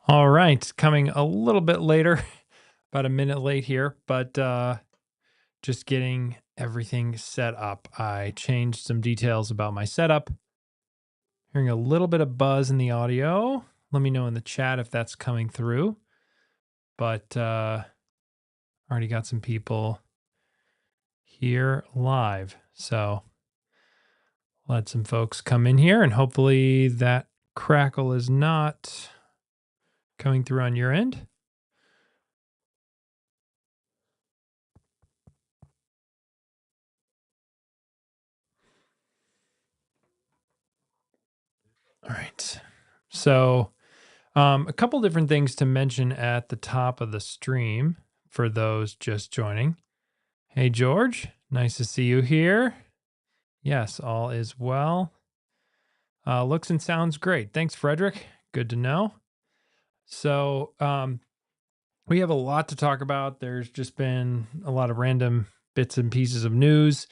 All right, coming a little bit later, about a minute late here, but just getting everything set up. I changed some details about my setup. Hearing a little bit of buzz in the audio. Let me know in the chat if that's coming through. But already got some people here live. So let some folks come in here and hopefully that crackle is not coming through on your end. All right. So a couple different things to mention at the top of the stream for those just joining. Hey, George, nice to see you here. Yes, all is well. Looks and sounds great. Thanks, Frederick. Good to know. So, we have a lot to talk about. There's just been a lot of random bits and pieces of news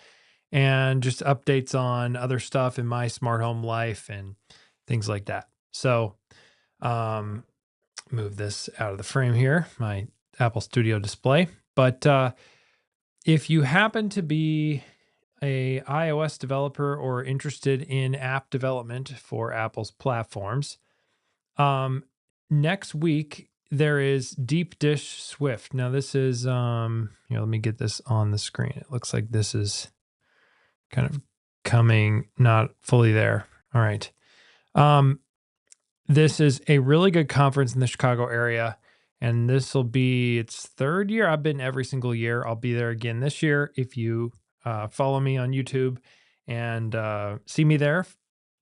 and just updates on other stuff in my smart home life and things like that. So, um, move this out of the frame here, my Apple Studio display. But if you happen to be a iOS developer or interested in app development for Apple's platforms, next week there is Deep Dish Swift. Now this is let me get this on the screen. It looks like this is kind of coming not fully there. All right. This is a really good conference in the Chicago area, and this will be its third year. I've been every single year. I'll be there again this year. If you follow me on YouTube and see me there,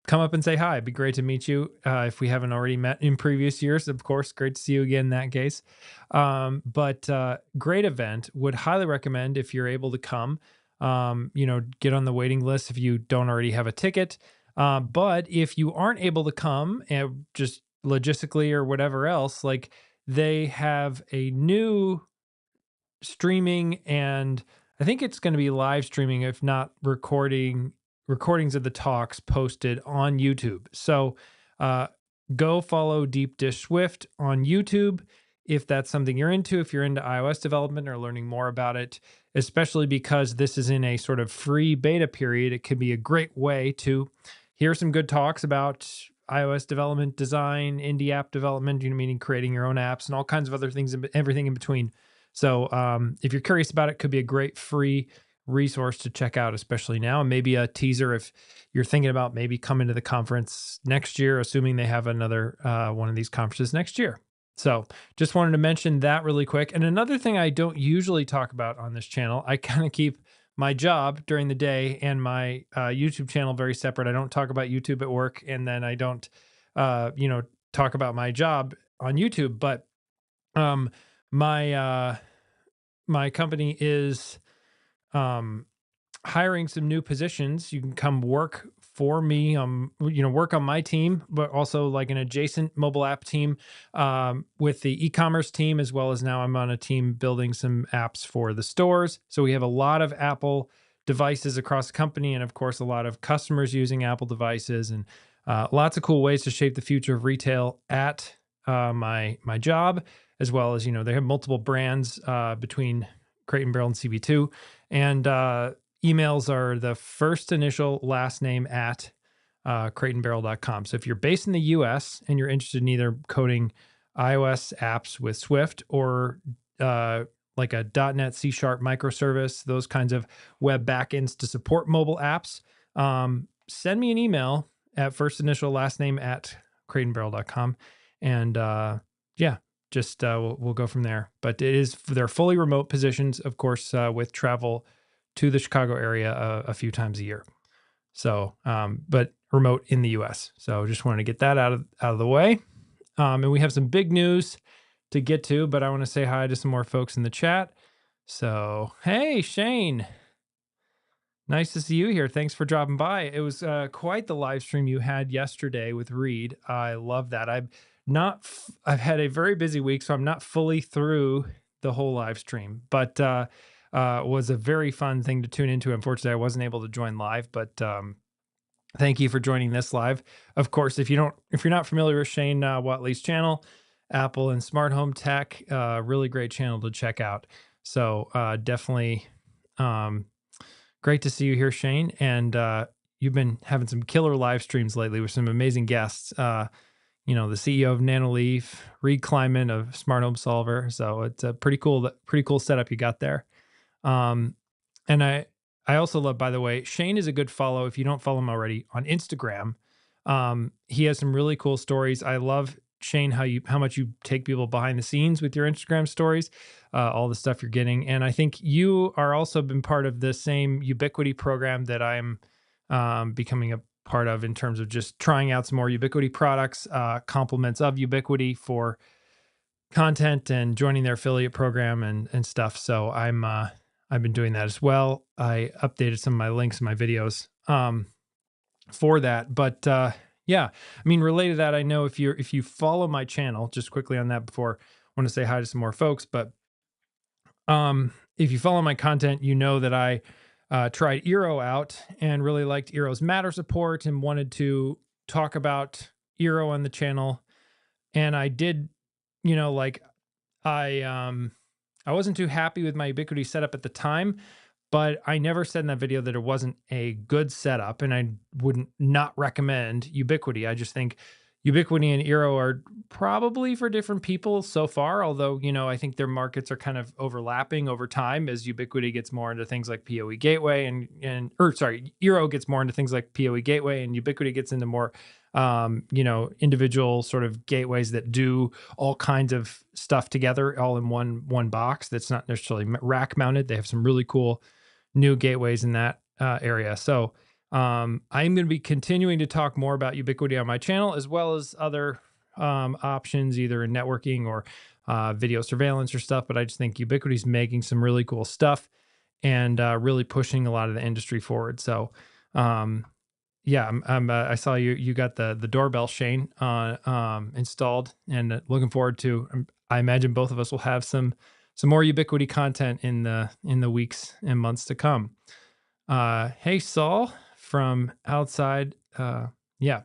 come up and say hi. It'd be great to meet you. If we haven't already met in previous years, of course, great to see you again in that case. But great event. Would highly recommend if you're able to come. Get on the waiting list if you don't already have a ticket. But if you aren't able to come and just logistically or whatever else, like they have a new streaming and I think it's going to be live streaming, if not recordings of the talks posted on YouTube. So go follow Deep Dish Swift on YouTube if that's something you're into, if you're into iOS development or learning more about it, especially because this is in a sort of free beta period. It could be a great way to hear some good talks about iOS development, design, indie app development, meaning creating your own apps and all kinds of other things, and everything in between. So if you're curious about it, could be a great free resource to check out, especially now, and maybe a teaser if you're thinking about maybe coming to the conference next year, assuming they have another one of these conferences next year. So just wanted to mention that really quick. And another thing I don't usually talk about on this channel, I kind of keep my job during the day and my YouTube channel very separate. I don't talk about YouTube at work, and then I don't, talk about my job on YouTube. But my my company is hiring some new positions. You can come work for me, work on my team, but also like an adjacent mobile app team with the e-commerce team, as well as now I'm on a team building some apps for the stores. So we have a lot of Apple devices across the company, and of course, a lot of customers using Apple devices, and lots of cool ways to shape the future of retail at my job, as well as they have multiple brands between Crate and Barrel and CB2, and emails are the first initial last name at crateandbarrel.com. So if you're based in the US and you're interested in either coding iOS apps with Swift or like a .NET C# microservice, those kinds of web backends to support mobile apps, send me an email at first initial last name at crateandbarrel.com. And we'll go from there. But they're fully remote positions, of course, with travel to the Chicago area a few times a year. So, but remote in the US. So just wanted to get that out of the way. And we have some big news to get to, but I want to say hi to some more folks in the chat. So, hey, Shane. Nice to see you here. Thanks for dropping by. It was quite the live stream you had yesterday with Reed. I love that. I've had a very busy week, so I'm not fully through the whole live stream, but was a very fun thing to tune into. Unfortunately, I wasn't able to join live, but thank you for joining this live. Of course, if you're not familiar with Shane Watley's channel, Apple and smart home tech. Really great channel to check out. So definitely um, great to see you here, Shane. And you've been having some killer live streams lately with some amazing guests. The CEO of Nanoleaf, Reed Kleinman of Smart Home Solver. So it's a pretty cool setup you got there. Um, and I also love, by the way, Shane is a good follow if you don't follow him already on Instagram. He has some really cool stories. I love Shane how much you take people behind the scenes with your Instagram stories, all the stuff you're getting. And I think you are also been part of the same Ubiquiti program that I'm becoming a part of in terms of just trying out some more Ubiquiti products, compliments of Ubiquiti for content and joining their affiliate program and stuff. So I've been doing that as well. I updated some of my links in my videos for that. But yeah, I mean, related to that, I know if you follow my channel, just quickly on that before I want to say hi to some more folks, but if you follow my content, you know that I tried Eero out and really liked Eero's Matter support and wanted to talk about Eero on the channel. And I did, like I wasn't too happy with my Ubiquiti setup at the time, but I never said in that video that it wasn't a good setup, and I wouldn't not recommend Ubiquiti. I just think Ubiquiti and Eero are probably for different people so far, although, I think their markets are kind of overlapping over time as Ubiquiti gets more into things like PoE gateway Eero gets more into things like PoE gateway and Ubiquiti gets into more individual sort of gateways that do all kinds of stuff together all in one box that's not necessarily rack mounted. They have some really cool new gateways in that area. So I'm going to be continuing to talk more about Ubiquiti on my channel, as well as other options, either in networking or video surveillance or stuff. But I just think Ubiquiti is making some really cool stuff and really pushing a lot of the industry forward. So yeah, I saw you got the doorbell, Shane, installed, and looking forward to. I imagine both of us will have some more Ubiquiti content in the weeks and months to come. Hey, Saul from outside. Yeah,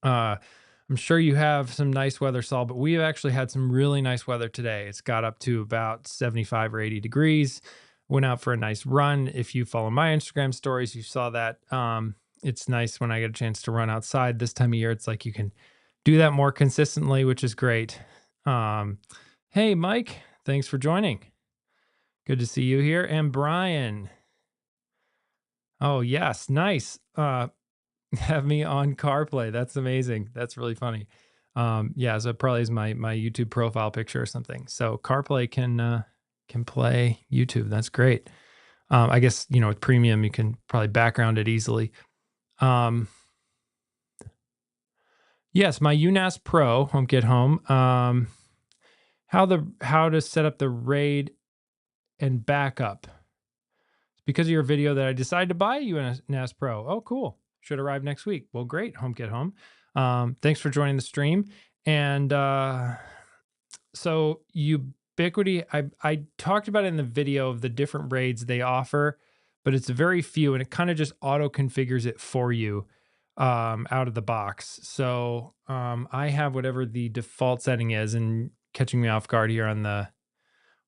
I'm sure you have some nice weather, Saul, but we've actually had some really nice weather today. It's got up to about 75 or 80 degrees. Went out for a nice run. If you follow my Instagram stories, you saw that. It's nice when I get a chance to run outside this time of year. It's like you can do that more consistently, which is great. Hey, Mike, thanks for joining. Good to see you here. And Brian. Oh, yes, nice. Have me on CarPlay. That's amazing. That's really funny. Yeah, so it probably is my YouTube profile picture or something. So CarPlay can play YouTube. That's great. I guess with premium you can probably background it easily. Yes, my UNAS Pro HomeKit Home. How to set up the RAID and backup. It's because of your video that I decided to buy a UNAS Pro. Oh, cool. Should arrive next week. Well, great, HomeKit Home. Thanks for joining the stream. And so Ubiquiti, I talked about it in the video of the different RAIDs they offer, but it's very few, and it kind of just auto configures it for you out of the box. So I have whatever the default setting is, and catching me off guard here on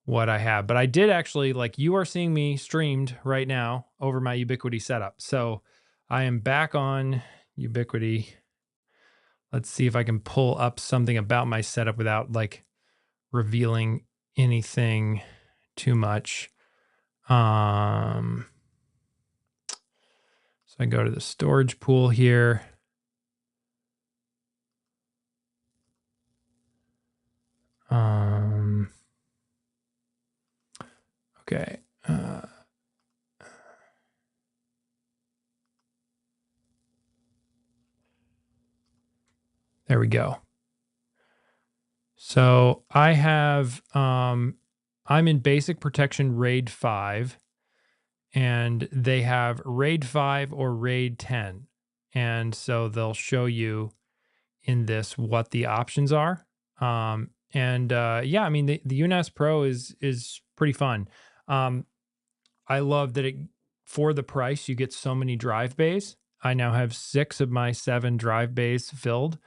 what I have. But I did actually, like you are seeing me streamed right now over my Ubiquiti setup. So I am back on Ubiquiti. Let's see if I can pull up something about my setup without like revealing anything too much. So I go to the storage pool here. Okay. There we go. So I have, I'm in basic protection RAID 5, and they have RAID 5 or RAID 10. And so they'll show you in this what the options are. Yeah, I mean, the UNAS Pro is pretty fun. I love that for the price, you get so many drive bays. I now have 6 of my 7 drive bays filled.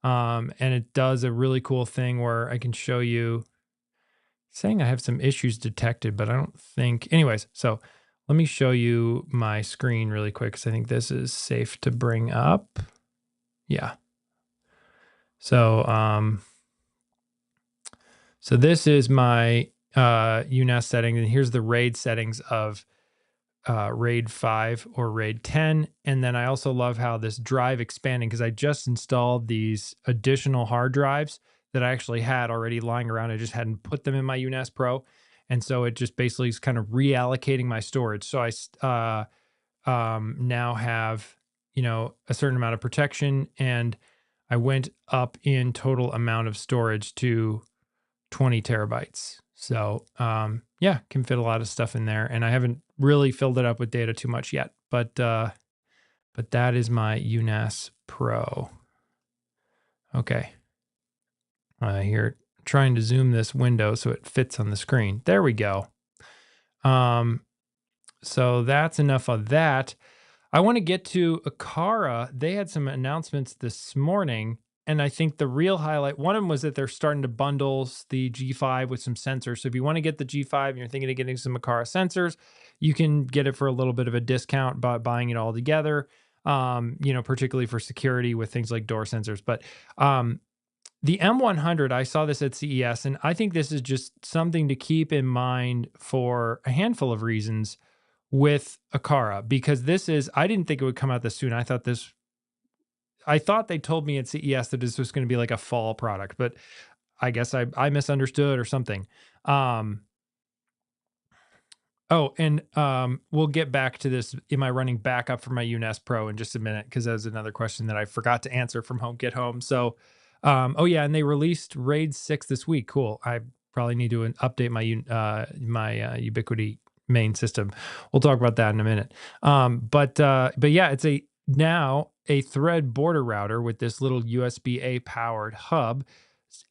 And it does a really cool thing where I can show you saying I have some issues detected, but I don't think, anyways. So let me show you my screen really quick because I think this is safe to bring up. Yeah. So, so this is my UNAS setting, and here's the RAID settings of RAID 5 or RAID 10. And then I also love how this drive expanding, because I just installed these additional hard drives that I actually had already lying around. I just hadn't put them in my UNAS Pro. And so it just basically is kind of reallocating my storage. So now have, a certain amount of protection, and I went up in total amount of storage to 20 terabytes. So, yeah, can fit a lot of stuff in there, and I haven't really filled it up with data too much yet, but that is my UNAS Pro. Okay. Here, trying to zoom this window so it fits on the screen. There we go. So that's enough of that. I want to get to Aqara. They had some announcements this morning, and I think the real highlight, one of them was that they're starting to bundle the G5 with some sensors. So if you want to get the G5 and you're thinking of getting some Aqara sensors, you can get it for a little bit of a discount by buying it all together, particularly for security with things like door sensors. But the M100, I saw this at CES, and I think this is just something to keep in mind for a handful of reasons with Aqara, because I didn't think it would come out this soon. I thought they told me at CES that this was going to be like a fall product, but I guess I misunderstood or something. We'll get back to this. Am I running backup for my UNAS Pro in just a minute? Because that was another question that I forgot to answer from Get Home. So, and they released RAID 6 this week. Cool. I probably need to update my Ubiquiti main system. We'll talk about that in a minute. But yeah, it's now a thread border router with this little USB-A powered hub.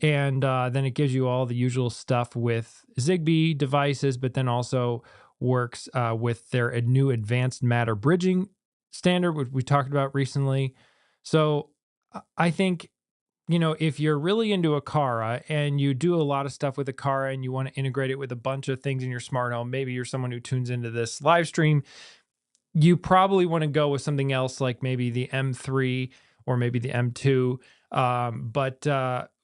And then it gives you all the usual stuff with Zigbee devices, but then also works with their new advanced matter bridging standard, which we talked about recently. So I think, if you're really into Aqara and you do a lot of stuff with Aqara and you want to integrate it with a bunch of things in your smart home, maybe you're someone who tunes into this live stream, you probably want to go with something else like maybe the M3 or maybe the M2. I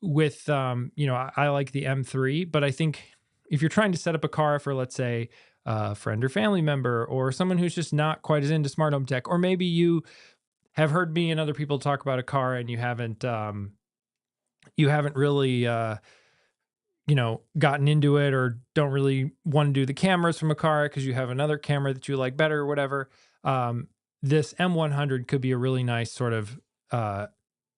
like the M3, but I think if you're trying to set up Aqara for, let's say, a friend or family member or someone who's just not quite as into smart home tech, or maybe you have heard me and other people talk about Aqara and you haven't really gotten into it, or don't really want to do the cameras from Aqara because you have another camera that you like better or whatever. This M100 could be a really nice sort of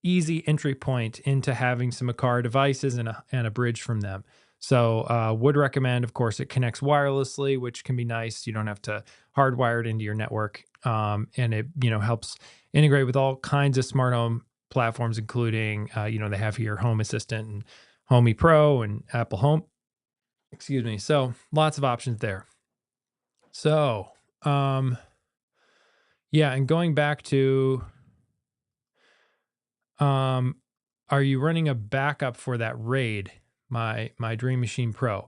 easy entry point into having some Aqara devices and a bridge from them. So would recommend. Of course, it connects wirelessly, which can be nice. You don't have to hardwire it into your network, and it helps integrate with all kinds of smart home platforms, including they have here Home Assistant and Homey Pro and Apple Home. Excuse me. So lots of options there. So yeah, and going back to are you running a backup for that RAID, my Dream Machine Pro?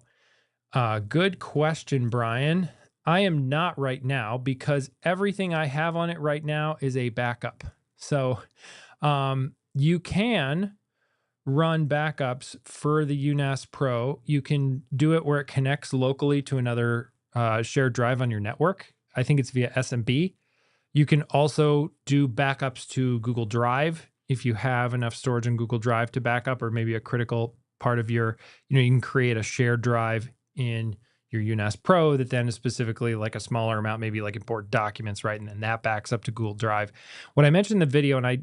Good question, Brian. I am not right now because everything I have on it right now is a backup. So you can run backups for the UNAS Pro. You can do it where it connects locally to another shared drive on your network. I think it's via SMB. You can also do backups to Google Drive if you have enough storage in Google Drive to backup, or maybe a critical part of your, you can create a shared drive in your UNAS Pro that then is specifically like a smaller amount, maybe like import documents, right? And then that backs up to Google Drive. What I mentioned in the video, and I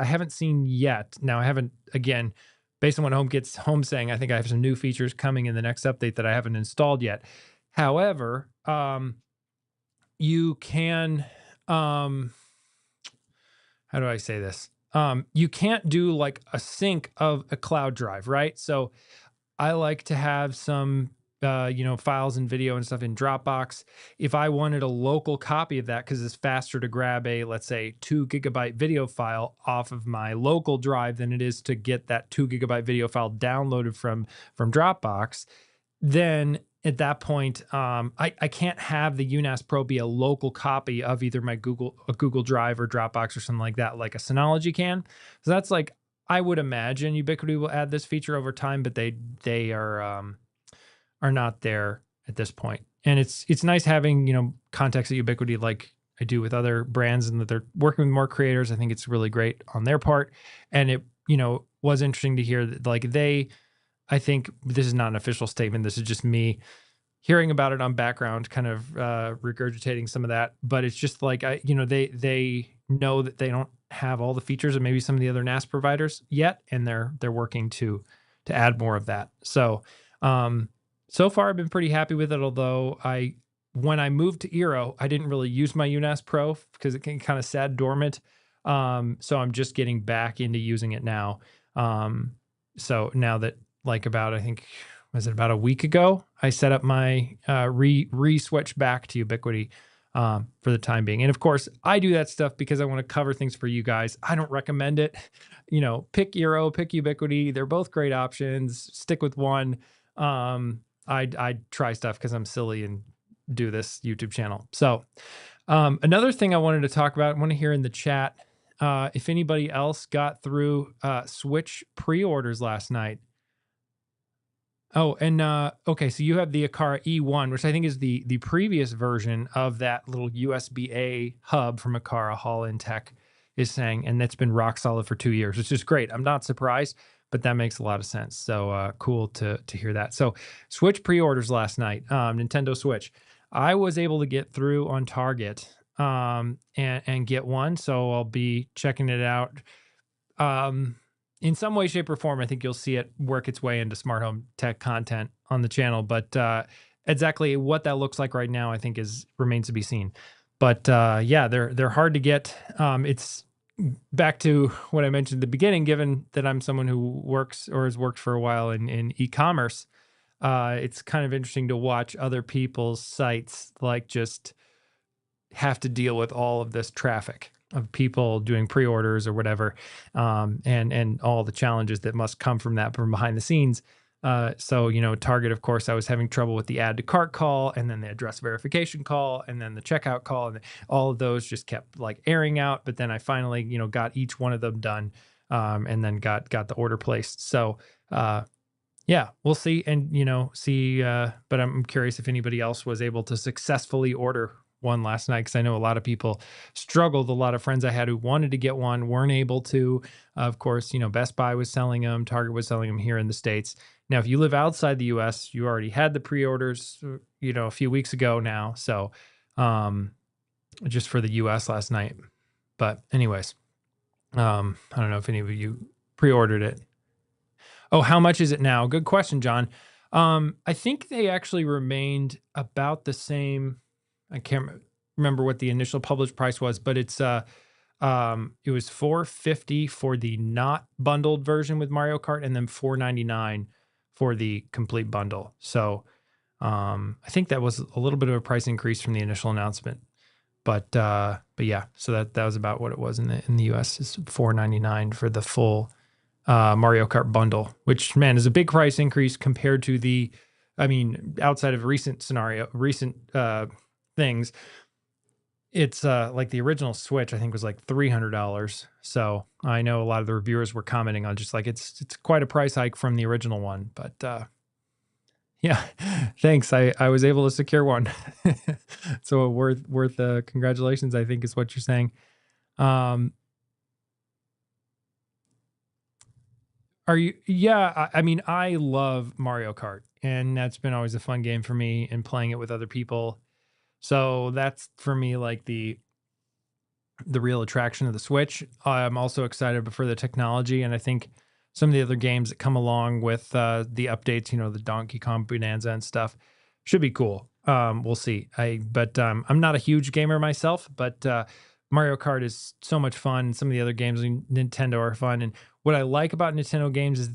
haven't seen yet. Now I haven't, again, based on what Home gets home saying, I think I have some new features coming in the next update that I haven't installed yet. However, you can, how do I say this? You can't do like a sync of a cloud drive, right? So I like to have some files and video and stuff in Dropbox. If I wanted a local copy of that, because it's faster to grab a, let's say, 2 GB video file off of my local drive than it is to get that 2 GB video file downloaded from Dropbox, then at that point, I can't have the UNAS Pro be a local copy of either my Google Drive or Dropbox or something like that, like a Synology can. So that's like, I would imagine Ubiquiti will add this feature over time, but they are not there at this point. And it's nice having, contacts at Ubiquiti like I do with other brands, and that they're working with more creators. I think it's really great on their part. And it, was interesting to hear that like I think this is not an official statement. This is just me hearing about it on background, kind of regurgitating some of that. But it's just like, they know that they don't have all the features of maybe some of the other NAS providers yet, and they're working to add more of that. So so far I've been pretty happy with it. Although when I moved to Eero, I didn't really use my UNAS Pro because it can kind of sat dormant. So I'm just getting back into using it now. So now that, like, I think, was it about a week ago, I set up my re-switch back to Ubiquiti for the time being. And of course, I do that stuff because I want to cover things for you guys. I don't recommend it. Pick Eero, pick Ubiquiti. They're both great options. Stick with one. I try stuff because I'm silly and do this YouTube channel. So another thing I wanted to talk about, I want to hear in the chat if anybody else got through Switch pre-orders last night. Oh, and okay, so you have the Aqara E1, which I think is the previous version of that little USB-A hub from Aqara. Hall-in Tech is saying, and that's been rock solid for 2 years, which is great. I'm not surprised, but that makes a lot of sense. So cool to hear that. So Switch pre-orders last night, Nintendo Switch. I was able to get through on Target and get one, so I'll be checking it out. In some way, shape, or form, I think you'll see it work its way into smart home tech content on the channel. But exactly what that looks like right now, I think remains to be seen. But yeah, they're hard to get. It's back to what I mentioned at the beginning. Given that I'm someone who works or has worked for a while in e-commerce, it's kind of interesting to watch other people's sites like just have to deal with all of this traffic of people doing pre-orders or whatever, and all the challenges that must come from that from behind the scenes. So, Target, of course, I was having trouble with the add to cart call, and then the address verification call, and then the checkout call, and all of those just kept like airing out. But then I finally, got each one of them done, and then got the order placed. So, yeah, we'll see, and but I'm curious if anybody else was able to successfully order one last night, because I know a lot of people struggled. A lot of friends I had who wanted to get one weren't able to. Of course, Best Buy was selling them, Target was selling them here in the States. Now, if you live outside the US, you already had the pre-orders, a few weeks ago now. So just for the US last night. But anyways, I don't know if any of you pre-ordered it. Oh, how much is it now? Good question, John. I think they actually remained about the same. I can't remember what the initial published price was, but it was $450 for the not bundled version with Mario Kart, and then $499 for the complete bundle. So I think that was a little bit of a price increase from the initial announcement, but yeah, so that was about what it was in the US, is $499 for the full Mario Kart bundle, which, man, is a big price increase compared to outside of recent things. It's like the original Switch, I think, was like $300. So I know a lot of the reviewers were commenting on just like it's quite a price hike from the original one. But yeah, thanks. I was able to secure one. So worth congratulations, I think, is what you're saying. Are you? Yeah, I love Mario Kart, and that's been always a fun game for me, and playing it with other people. So that's for me like the real attraction of the Switch. I'm also excited for the technology, and I think some of the other games that come along with the updates, the Donkey Kong Bonanza and stuff, should be cool. We'll see. But I'm not a huge gamer myself, but Mario Kart is so much fun. Some of the other games in Nintendo are fun, and what I like about Nintendo games is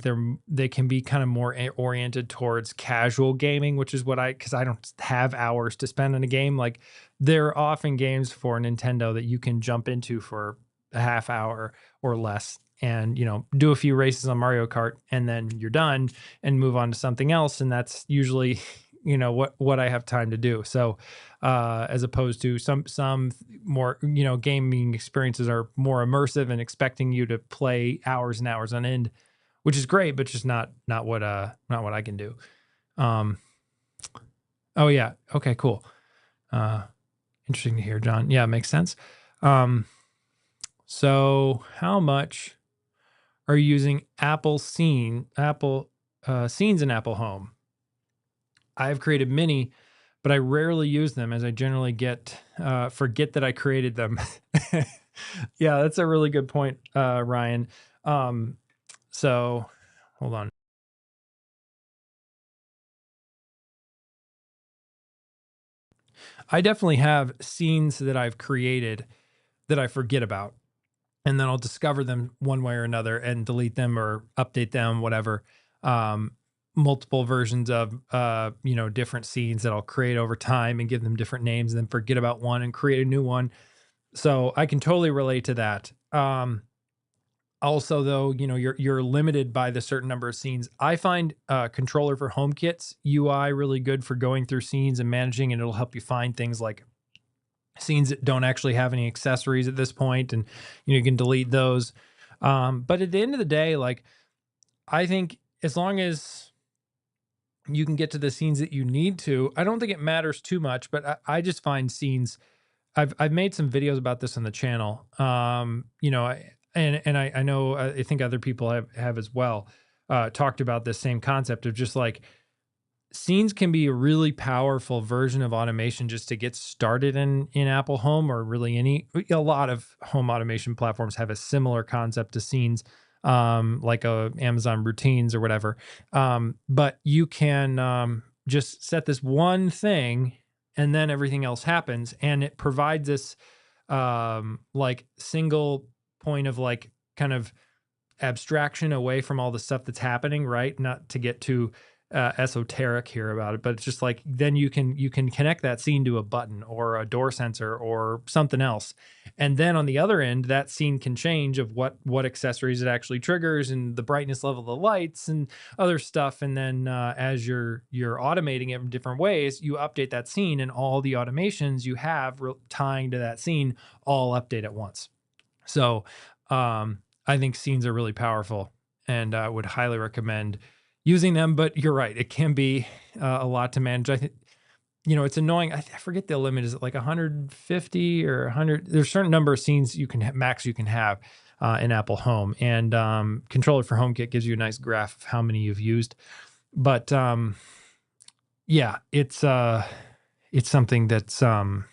they can be kind of more oriented towards casual gaming, which is what because I don't have hours to spend on a game. Like there are often games for Nintendo that you can jump into for a half hour or less and, do a few races on Mario Kart and then you're done and move on to something else. And that's usually, what I have time to do. So, as opposed to some more, gaming experiences are more immersive and expecting you to play hours and hours on end, which is great, but just not what I can do. Um, oh yeah, okay, cool. Interesting to hear, John. Yeah, makes sense. Um, so how much are you using Apple scenes in Apple Home? I've created many, but I rarely use them as I generally forget that I created them. Yeah, that's a really good point, Ryan. Um, so hold on. I definitely have scenes that I've created that I forget about, and then I'll discover them one way or another and delete them or update them, whatever. Um, Multiple versions of different scenes that I'll create over time and give them different names, and then forget about one and create a new one. So I can totally relate to that. Also, though, you're limited by the certain number of scenes. I find controller for HomeKit's UI really good for going through scenes and managing, and it'll help you find things like scenes that don't actually have any accessories at this point, and you can delete those. But at the end of the day, like I think as long as you can get to the scenes that you need to, I don't think it matters too much. But I just find scenes. I've made some videos about this on the channel. I know I think other people have as well talked about this same concept of just like scenes can be a really powerful version of automation just to get started in Apple Home or really a lot of home automation platforms have a similar concept to scenes, like Amazon routines or whatever. But you can just set this one thing and then everything else happens, and it provides this like single point of like kind of abstraction away from all the stuff that's happening, right? Not to get too esoteric here about it, but it's just like then you can connect that scene to a button or a door sensor or something else, and then on the other end, that scene can change of what accessories it actually triggers and the brightness level of the lights and other stuff. And then as you're automating it in different ways, you update that scene, and all the automations you have tying to that scene all update at once. So I think scenes are really powerful and I would highly recommend using them. But you're right, it can be a lot to manage. I think, it's annoying. I forget the limit. Is it like 150 or 100? There's a certain number of scenes max you can have in Apple Home. And Controller for HomeKit gives you a nice graph of how many you've used. But yeah, it's something that's something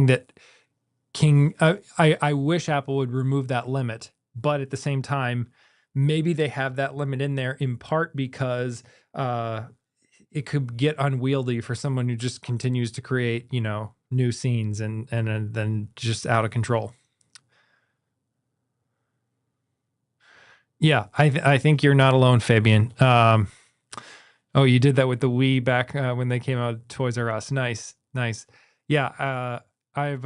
that I wish Apple would remove that limit, but at the same time, maybe they have that limit in there in part because it could get unwieldy for someone who just continues to create, new scenes and then just out of control. Yeah, I think you're not alone, Fabian. Oh, you did that with the Wii back when they came out of Toys R Us. Nice, nice. Yeah, I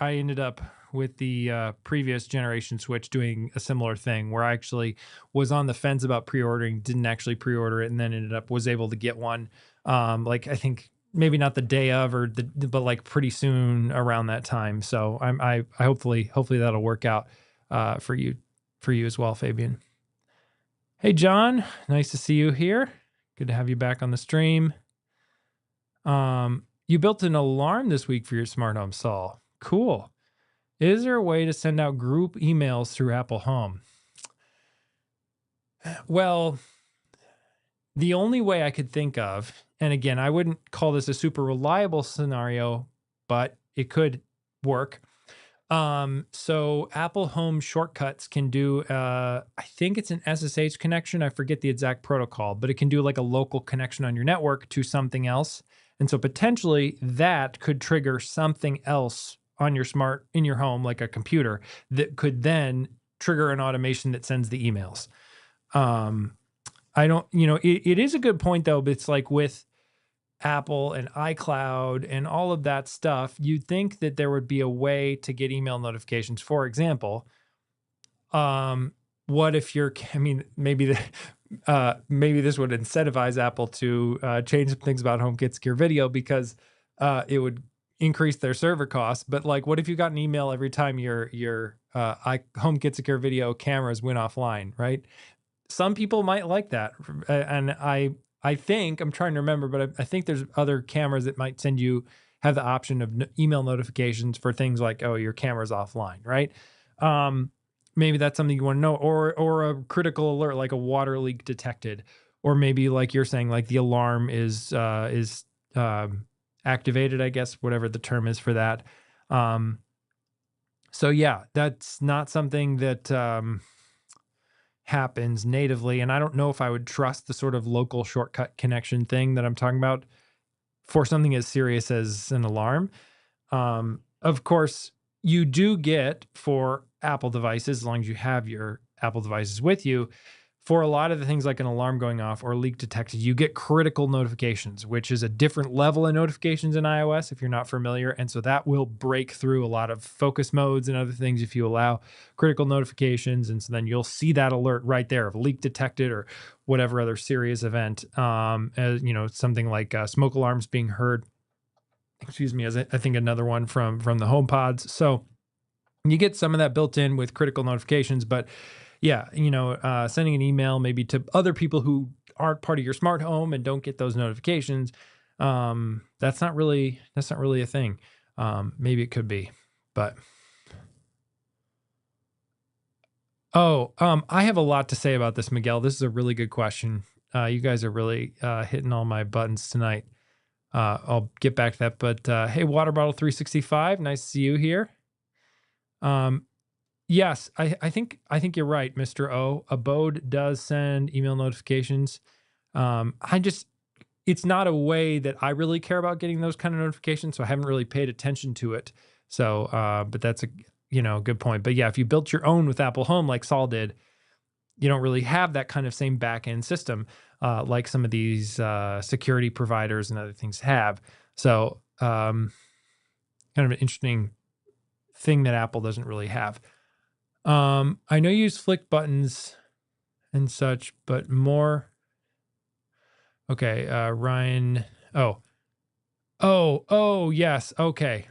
ended up with the previous generation Switch doing a similar thing where I actually was on the fence about pre-ordering, didn't actually pre-order it, and then was able to get one. Like I think maybe not the day of but like pretty soon around that time. So I hopefully that'll work out for you as well, Fabian. Hey John, nice to see you here. Good to have you back on the stream. You built an alarm this week for your smart home, Saul. Cool. Is there a way to send out group emails through Apple Home? Well, the only way I could think of, and again, I wouldn't call this a super reliable scenario, but it could work. So Apple Home shortcuts can do, I think it's an SSH connection. I forget the exact protocol, but it can do like a local connection on your network to something else. And so potentially that could trigger something else on your in your home, like a computer, that could then trigger an automation that sends the emails. Um, I don't, it is a good point though, but it's like with Apple and iCloud and all of that stuff, you'd think that there would be a way to get email notifications. For example, um, what if you're, I mean, maybe this would incentivize Apple to change some things about HomeKit Secure Video because it would increase their server costs. But like, what if you got an email every time your HomeKit Secure Video cameras went offline, right? Some people might like that, and I think I'm trying to remember, but I think there's other cameras that might have the option of email notifications for things like, oh, your camera's offline, right? Um, Maybe that's something you want to know, or a critical alert like a water leak detected, or maybe like you're saying, like the alarm is activated, I guess, whatever the term is for that. Um, so yeah, that's not something that happens natively. And I don't know if I would trust the sort of local shortcut connection thing that I'm talking about for something as serious as an alarm. Of course, you do get for Apple devices, as long as you have your Apple devices with you, for a lot of the things like an alarm going off or leak detected, you get critical notifications, which is a different level of notifications in iOS if you're not familiar. And so that will break through a lot of focus modes and other things if you allow critical notifications. And so then you'll see that alert right there of leak detected or whatever other serious event. As, something like smoke alarms being heard. Excuse me, as I think another one from the HomePods. So you get some of that built in with critical notifications, but yeah, sending an email maybe to other people who aren't part of your smart home and don't get those notifications. That's not really a thing. Maybe it could be, but I have a lot to say about this, Miguel. This is a really good question. You guys are really hitting all my buttons tonight. I'll get back to that, but hey, Water Bottle 365, nice to see you here. Yes, I think you're right, Mr. O. Abode does send email notifications. I just It's not a way that I really care about getting those kind of notifications, so I haven't really paid attention to it. So, but that's a good point. But yeah, if you built your own with Apple Home like Saul did, you don't really have that kind of same back end system like some of these security providers and other things have. So, kind of an interesting thing that Apple doesn't really have. I know you use flick buttons and such, but more. Okay, Ryan. Oh, yes. Okay.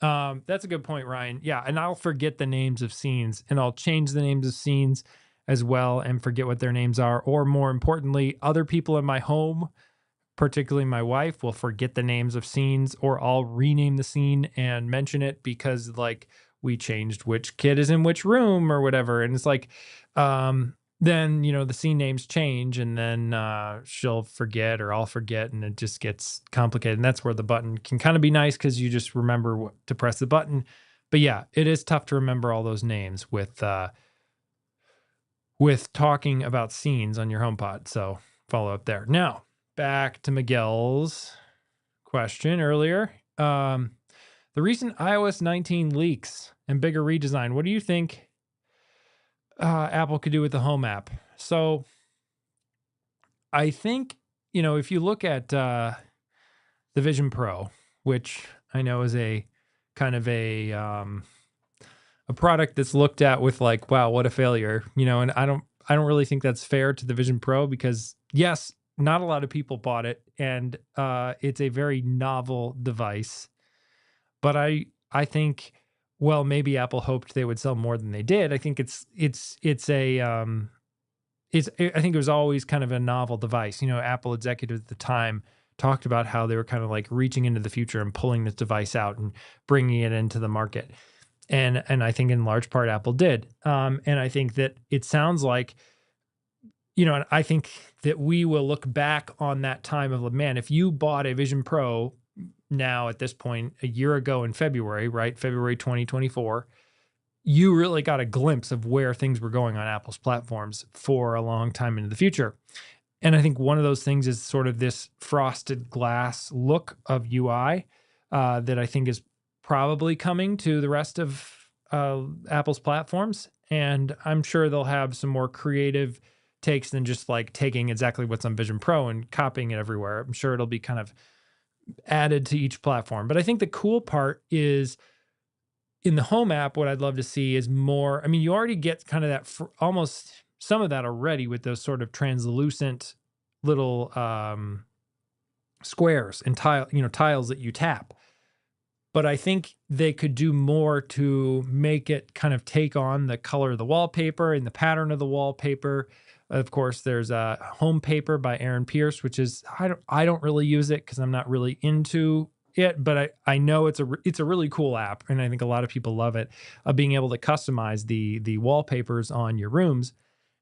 That's a good point, Ryan. Yeah, and I'll forget the names of scenes, and I'll change the names of scenes as well, and forget what their names are. Or more importantly, other people in my home, particularly my wife, will forget the names of scenes, or I'll rename the scene and mention it because like we changed which kid is in which room or whatever. And it's like, then the scene names change, and then she'll forget or I'll forget, and it just gets complicated. And that's where the button can kind of be nice because you just remember what to press the button. But yeah, it is tough to remember all those names with talking about scenes on your HomePod. So follow up there. Now, back to Miguel's question earlier. The recent iOS 19 leaks and bigger redesign. What do you think Apple could do with the Home app? So I think, if you look at the Vision Pro, which I know is a kind of a product that's looked at with like, wow, what a failure, and I don't really think that's fair to the Vision Pro because yes, not a lot of people bought it, and it's a very novel device. But I think, well, maybe Apple hoped they would sell more than they did. I think I think it was always kind of a novel device. Apple executives at the time talked about how they were kind of like reaching into the future and pulling this device out and bringing it into the market. And I think in large part Apple did. And I think that it sounds like, and I think that we will look back on that time of, man, if you bought a Vision Pro now at this point a year ago in February, right? February 2024, you really got a glimpse of where things were going on Apple's platforms for a long time into the future. And I think one of those things is sort of this frosted glass look of UI that I think is probably coming to the rest of Apple's platforms, and I'm sure they'll have some more creative takes than just like taking exactly what's on Vision Pro and copying it everywhere. I'm sure it'll be kind of added to each platform. But I think the cool part is in the home app, what I'd love to see is more. I mean, you already get kind of that almost some of that already with those sort of translucent little squares and tiles that you tap. But I think they could do more to make it kind of take on the color of the wallpaper and the pattern of the wallpaper. Of course, there's a Home Paper by Aaron Pierce, which is I don't really use it because I'm not really into it, but I know it's a really cool app, and I think a lot of people love it. Being able to customize the wallpapers on your rooms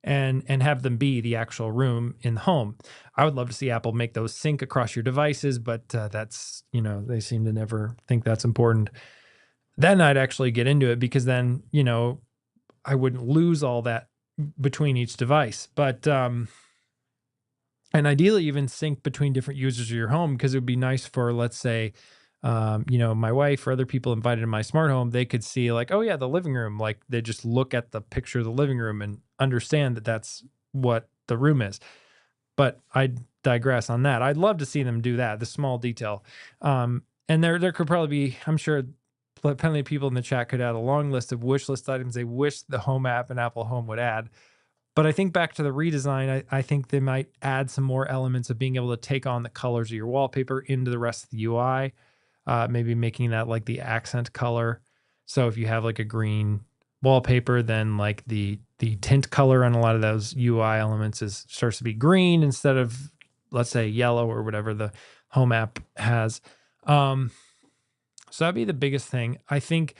and have them be the actual room in the home. I would love to see Apple make those sync across your devices, but that's, they seem to never think that's important. Then I'd actually get into it because then, I wouldn't lose all that between each device. But and ideally even sync between different users of your home, because it would be nice for, let's say, my wife or other people invited in my smart home, they could see like, oh yeah, the living room. Like they just look at the picture of the living room and understand that that's what the room is. But I digress on that. I'd love to see them do that, the small detail. And there could probably be, I'm sure, plenty of people in the chat could add a long list of wish list items they wish the Home app and Apple Home would add. But I think back to the redesign, I think they might add some more elements of being able to take on the colors of your wallpaper into the rest of the UI. Maybe making that like the accent color. So if you have like a green wallpaper, then like the tint color on a lot of those UI elements starts to be green instead of, let's say, yellow or whatever the Home app has. So that'd be the biggest thing. I think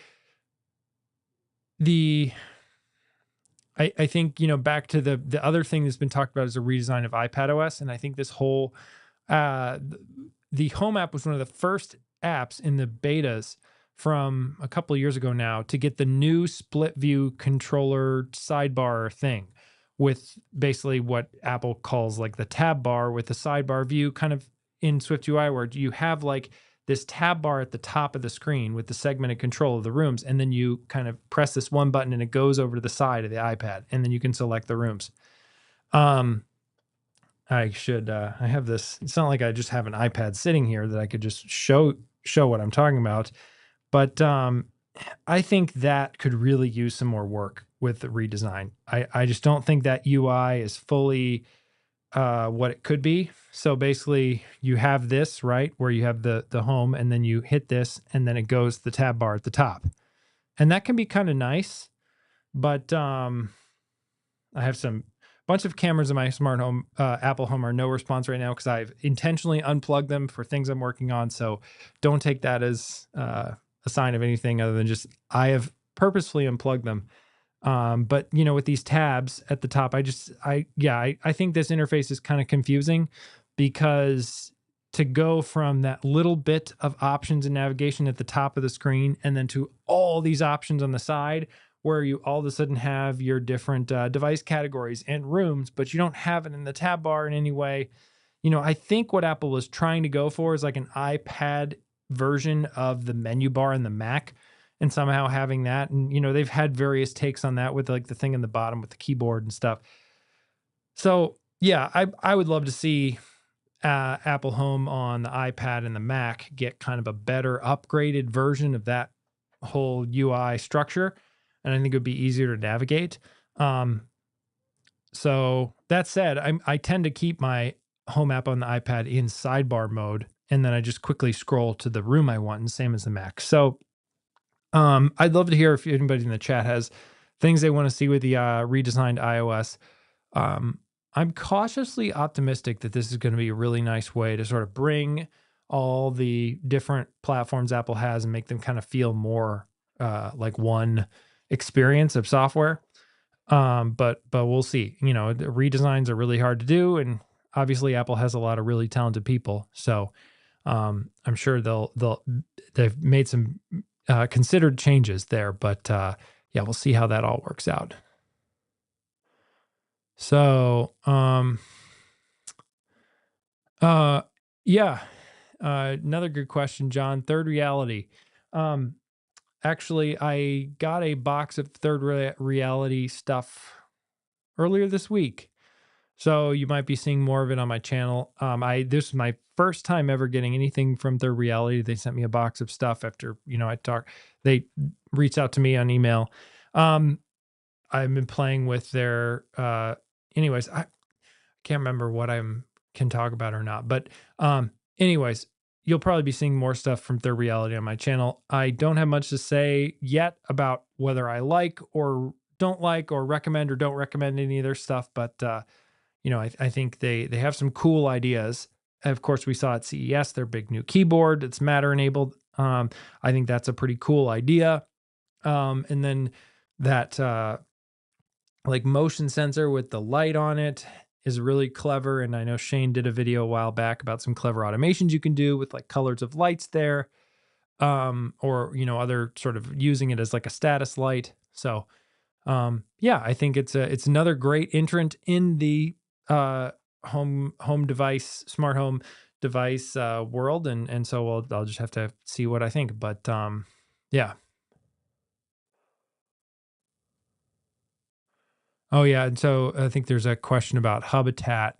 I think, back to the other thing that's been talked about is a redesign of iPadOS. And I think this whole, the Home app was one of the first apps in the betas from a couple of years ago now to get the new split view controller sidebar thing with basically what Apple calls like the tab bar with the sidebar view kind of in SwiftUI, where you have like this tab bar at the top of the screen with the segmented control of the rooms. And then you kind of press this one button and it goes over to the side of the iPad, and then you can select the rooms. I have this. It's not like I just have an iPad sitting here that I could just show what I'm talking about. But I think that could really use some more work with the redesign. I just don't think that UI is fully what it could be. So basically you have this, right, where you have the home, and then you hit this and then it goes to the tab bar at the top. And that can be kind of nice, but I have some bunch of cameras in my smart home, Apple Home, are no response right now because I've intentionally unplugged them for things I'm working on. So don't take that as a sign of anything other than just I have purposefully unplugged them. But with these tabs at the top, I think this interface is kind of confusing, because to go from that little bit of options and navigation at the top of the screen and then to all these options on the side, where you all of a sudden have your different device categories and rooms, but you don't have it in the tab bar in any way. I think what Apple was trying to go for is like an iPad version of the menu bar in the Mac, and somehow having that. And, they've had various takes on that with like the thing in the bottom with the keyboard and stuff. So yeah, I would love to see Apple Home on the iPad and the Mac get kind of a better upgraded version of that whole UI structure. And I think it would be easier to navigate. So that said, I tend to keep my Home app on the iPad in sidebar mode, and then I just quickly scroll to the room I want, and same as the Mac. So I'd love to hear if anybody in the chat has things they want to see with the redesigned iOS. I'm cautiously optimistic that this is going to be a really nice way to sort of bring all the different platforms Apple has and make them kind of feel more like one experience of software. But we'll see. The redesigns are really hard to do, and obviously Apple has a lot of really talented people. So I'm sure they've made some considered changes there, but yeah, we'll see how that all works out. So, yeah, another good question, John. Third reality. Um, Actually, I got a box of reality stuff earlier this week. So you might be seeing more of it on my channel. I This is my first time ever getting anything from Third Reality. They sent me a box of stuff after, they reached out to me on email. Um, I've been playing with their anyways, I can't remember what I'm can talk about or not. But anyways, you'll probably be seeing more stuff from Third Reality on my channel. I don't have much to say yet about whether I like or don't like or recommend or don't recommend any of their stuff, but I think they have some cool ideas. Of course, we saw at CES their big new keyboard. It's Matter enabled. I think that's a pretty cool idea. And then that like motion sensor with the light on it is really clever. And I know Shane did a video a while back about some clever automations you can do with like colors of lights there, or other sort of using it as like a status light. So yeah, I think it's another great entrant in the uh, home device, smart home device world, and so I'll just have to see what I think. But yeah. Oh yeah, and so I think there's a question about habitat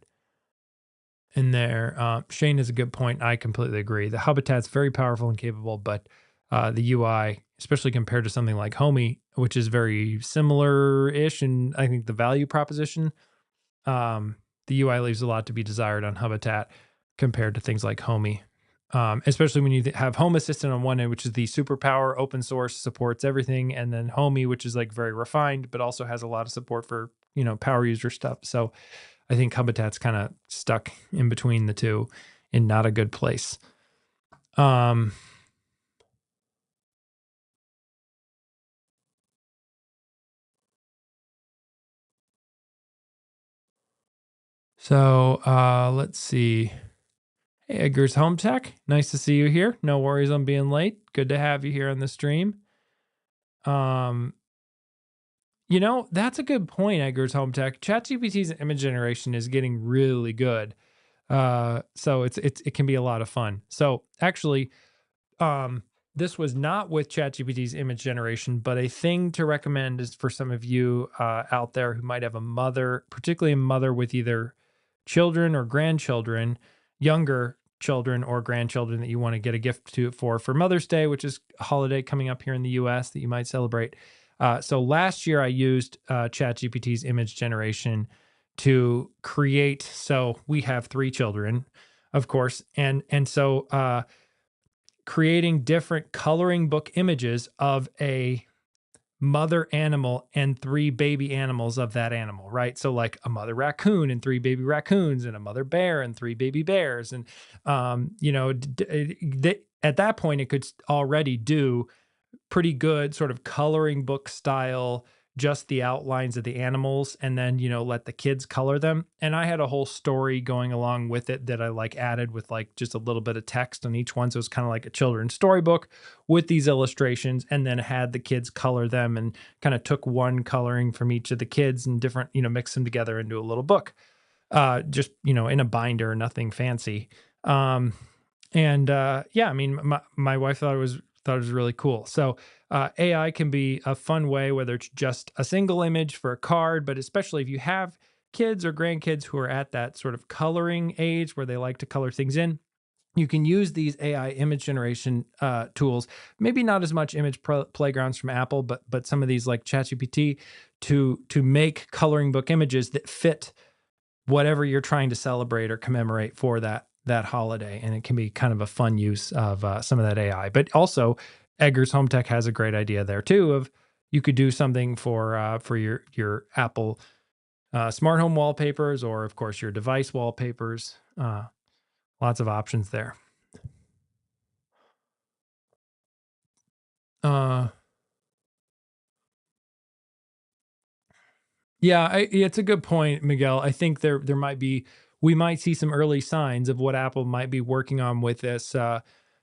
in there. Shane has a good point. I completely agree. The habitat's very powerful and capable, but the UI, especially compared to something like Homey, which is very similar-ish, and I think the value proposition, the UI leaves a lot to be desired on Habitat compared to things like Homey. Especially when you have Home Assistant on one end, which is the superpower open source, supports everything, and then Homey, which is like very refined, but also has a lot of support for power user stuff. So I think Habitat's kind of stuck in between the two, in not a good place. Um, let's see. Hey, Edgar's Home Tech. Nice to see you here. No worries on being late. Good to have you here on the stream. Um, that's a good point, Edgar's Home Tech. ChatGPT's image generation is getting really good. So it can be a lot of fun. So actually, um, this was not with ChatGPT's image generation, but a thing to recommend is for some of you out there who might have a mother, particularly a mother with either children or grandchildren, younger children or grandchildren that you want to get a gift to for Mother's Day, which is a holiday coming up here in the US that you might celebrate. So last year I used ChatGPT's image generation to create. So we have 3 children, of course, and so creating different coloring book images of a mother animal and 3 baby animals of that animal, right? So like a mother raccoon and 3 baby raccoons and a mother bear and 3 baby bears. And, at that point, it could already do pretty good sort of coloring book style, just the outlines of the animals, and then let the kids color them. And I had a whole story going along with it that I like added with like just a little bit of text on each one, so it's kind of like a children's storybook with these illustrations, and then had the kids color them and kind of took one coloring from each of the kids and different mix them together into a little book, just in a binder, nothing fancy. And yeah, I mean, my wife thought it was really cool. So AI can be a fun way, whether it's just a single image for a card, but especially if you have kids or grandkids who are at that sort of coloring age where they like to color things in. You can use these AI image generation tools, maybe not as much image playgrounds from Apple, but some of these like ChatGPT to make coloring book images that fit whatever you're trying to celebrate or commemorate for that holiday. And it can be kind of a fun use of some of that AI. But also, Edgar's Home Tech has a great idea there too, of you could do something for your Apple smart home wallpapers, or of course your device wallpapers. Lots of options there. Uh, Yeah, it's a good point, Miguel. I think there might be we might see some early signs of what Apple might be working on with this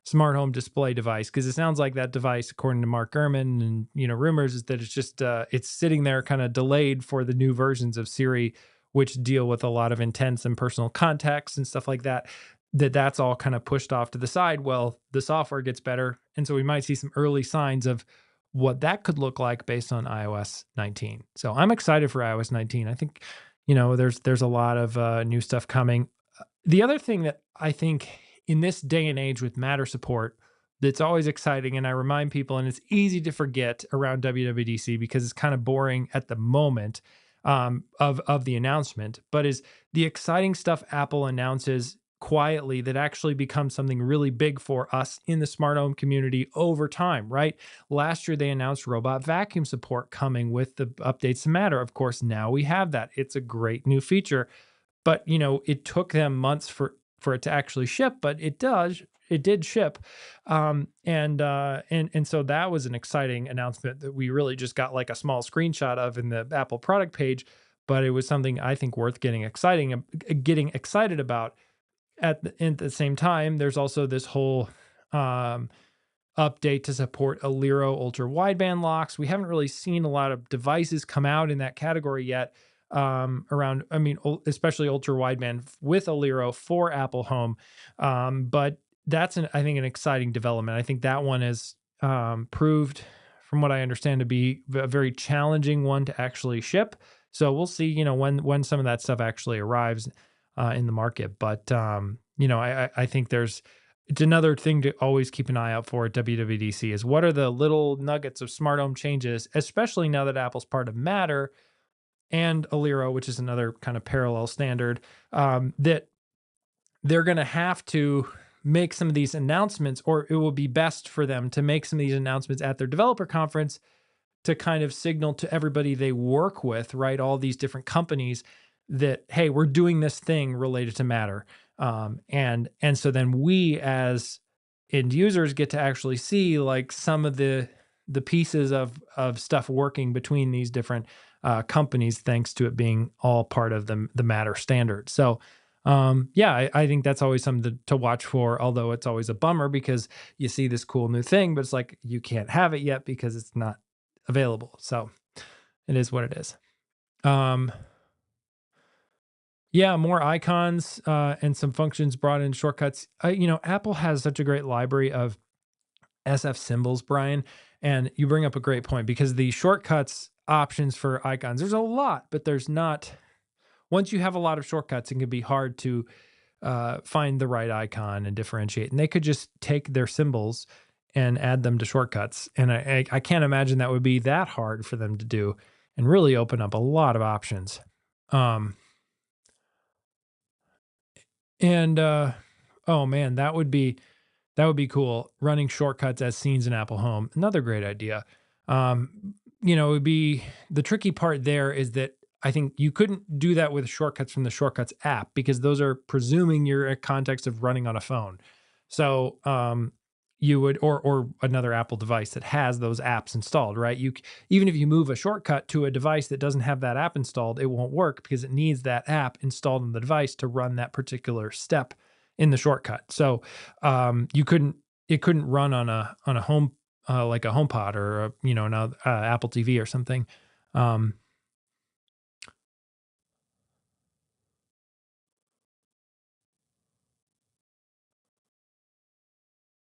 smart home display device, because it sounds like that device, according to Mark Gurman and rumors, is that it's just it's sitting there kind of delayed for the new versions of Siri, which deal with a lot of intense and personal context and stuff like that. That's all kind of pushed off to the side. Well, the software gets better And so we might see some early signs of what that could look like based on iOS 19. So I'm excited for iOS 19. I think, there's a lot of new stuff coming. The other thing that I think in this day and age with Matter support that's always exciting, and I remind people, and it's easy to forget around WWDC because it's kind of boring at the moment of the announcement, but is the exciting stuff Apple announces quietly that actually becomes something really big for us in the smart home community over time, right? Last year they announced robot vacuum support coming with the updates to Matter. Of course, now we have that. It's a great new feature, but it took them months for it to actually ship, but it did ship. And so that was an exciting announcement that we really just got like a small screenshot of in the Apple product page, but it was something I think worth getting excited about. At the same time, there's also this whole um update to support Aliro ultra wideband locks. We haven't really seen a lot of devices come out in that category yet. Especially ultra wideband with Aliro for Apple Home. But that's I think an exciting development. I think that one has proved, from what I understand, to be a very challenging one to actually ship. So we'll see, when some of that stuff actually arrives in the market. But I think it's another thing to always keep an eye out for at WWDC is what are the little nuggets of smart home changes, especially now that Apple's part of Matter and Aliro, which is another kind of parallel standard, that they're going to have to make some of these announcements, or it will be best for them to make some of these announcements at their developer conference to kind of signal to everybody they work with, right? All these different companies that, hey, we're doing this thing related to Matter. And so then we as end users get to actually see like some of the pieces of stuff working between these different companies, thanks to it being all part of the Matter standard. So I think that's always something to watch for, although it's always a bummer because you see this cool new thing, but it's like you can't have it yet because it's not available. So it is what it is. Yeah, more icons and some functions brought in shortcuts. Apple has such a great library of SF symbols, Brian, and you bring up a great point because the shortcuts options for icons, there's a lot, but there's not. Once you have a lot of shortcuts, it can be hard to find the right icon and differentiate. And they could just take their symbols and add them to shortcuts. And I can't imagine that would be that hard for them to do and really open up a lot of options. Um, and oh man, that would be cool. Running shortcuts as scenes in Apple Home, another great idea. It would be the tricky part there is that I think you couldn't do that with shortcuts from the Shortcuts app because those are presuming you're in context of running on a phone. So you would, or another Apple device that has those apps installed, right? Even if you move a shortcut to a device that doesn't have that app installed, it won't work because it needs that app installed on the device to run that particular step in the shortcut. So it couldn't run on a home like a HomePod or an Apple TV or something. Um,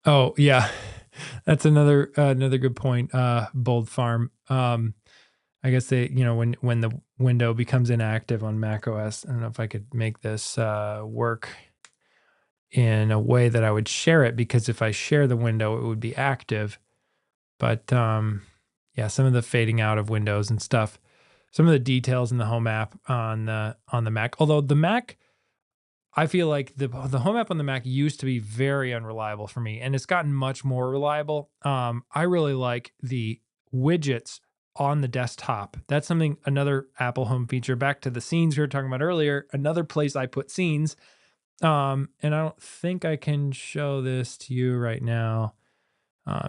oh yeah, that's another good point. Bold Farm. I guess when the window becomes inactive on Mac OS, I don't know if I could make this work in a way that I would share it because if I share the window, it would be active. But yeah, some of the fading out of windows and stuff, some of the details in the Home app on the Mac. Although the Mac, I feel like the Home app on the Mac used to be very unreliable for me, and it's gotten much more reliable. I really like the widgets on the desktop. That's another Apple Home feature. Back to the scenes we were talking about earlier. Another place I put scenes. And I don't think I can show this to you right now.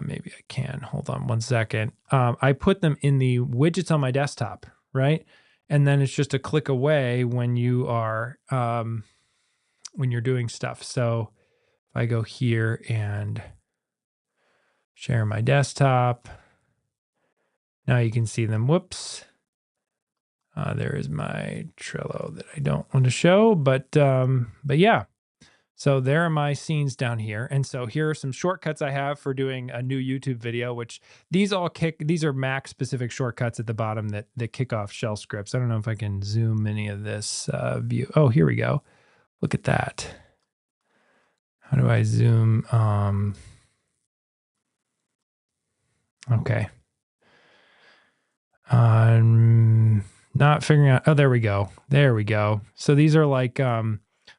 Maybe I can. Hold on one second. I put them in the widgets on my desktop, right? And then it's just a click away when you're doing stuff. So if I go here and share my desktop, now you can see them. Whoops. There is my Trello that I don't want to show, but yeah. So there are my scenes down here. And so here are some shortcuts I have for doing a new YouTube video, which these are Mac specific shortcuts at the bottom that kick off shell scripts. I don't know if I can zoom any of this view. Oh, here we go. Look at that. How do I zoom? Okay. I'm not figuring out. Oh, there we go. There we go. So these are like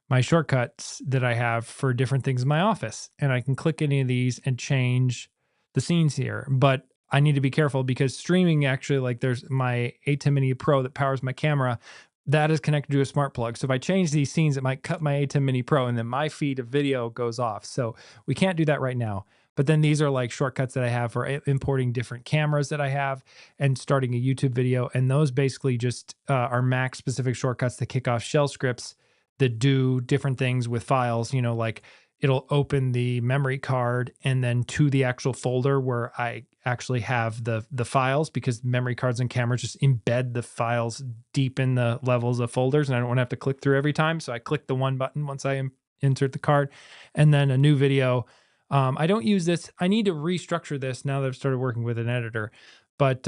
my shortcuts that I have for different things in my office. And I can click any of these and change the scenes here. But I need to be careful because streaming actually, like there's my A10 Mini Pro that powers my camera. That is connected to a smart plug. So if I change these scenes, it might cut my A10 Mini Pro and then my feed of video goes off. So we can't do that right now. But then these are like shortcuts that I have for importing different cameras that I have and starting a YouTube video. And those basically just are Mac specific shortcuts that kick off shell scripts that do different things with files, like it'll open the memory card and then to the actual folder where I actually have the files, because memory cards and cameras just embed the files deep in the levels of folders. And I don't want to have to click through every time. So I click the one button once I insert the card, and then a new video. I don't use this. I need to restructure this now that I've started working with an editor, but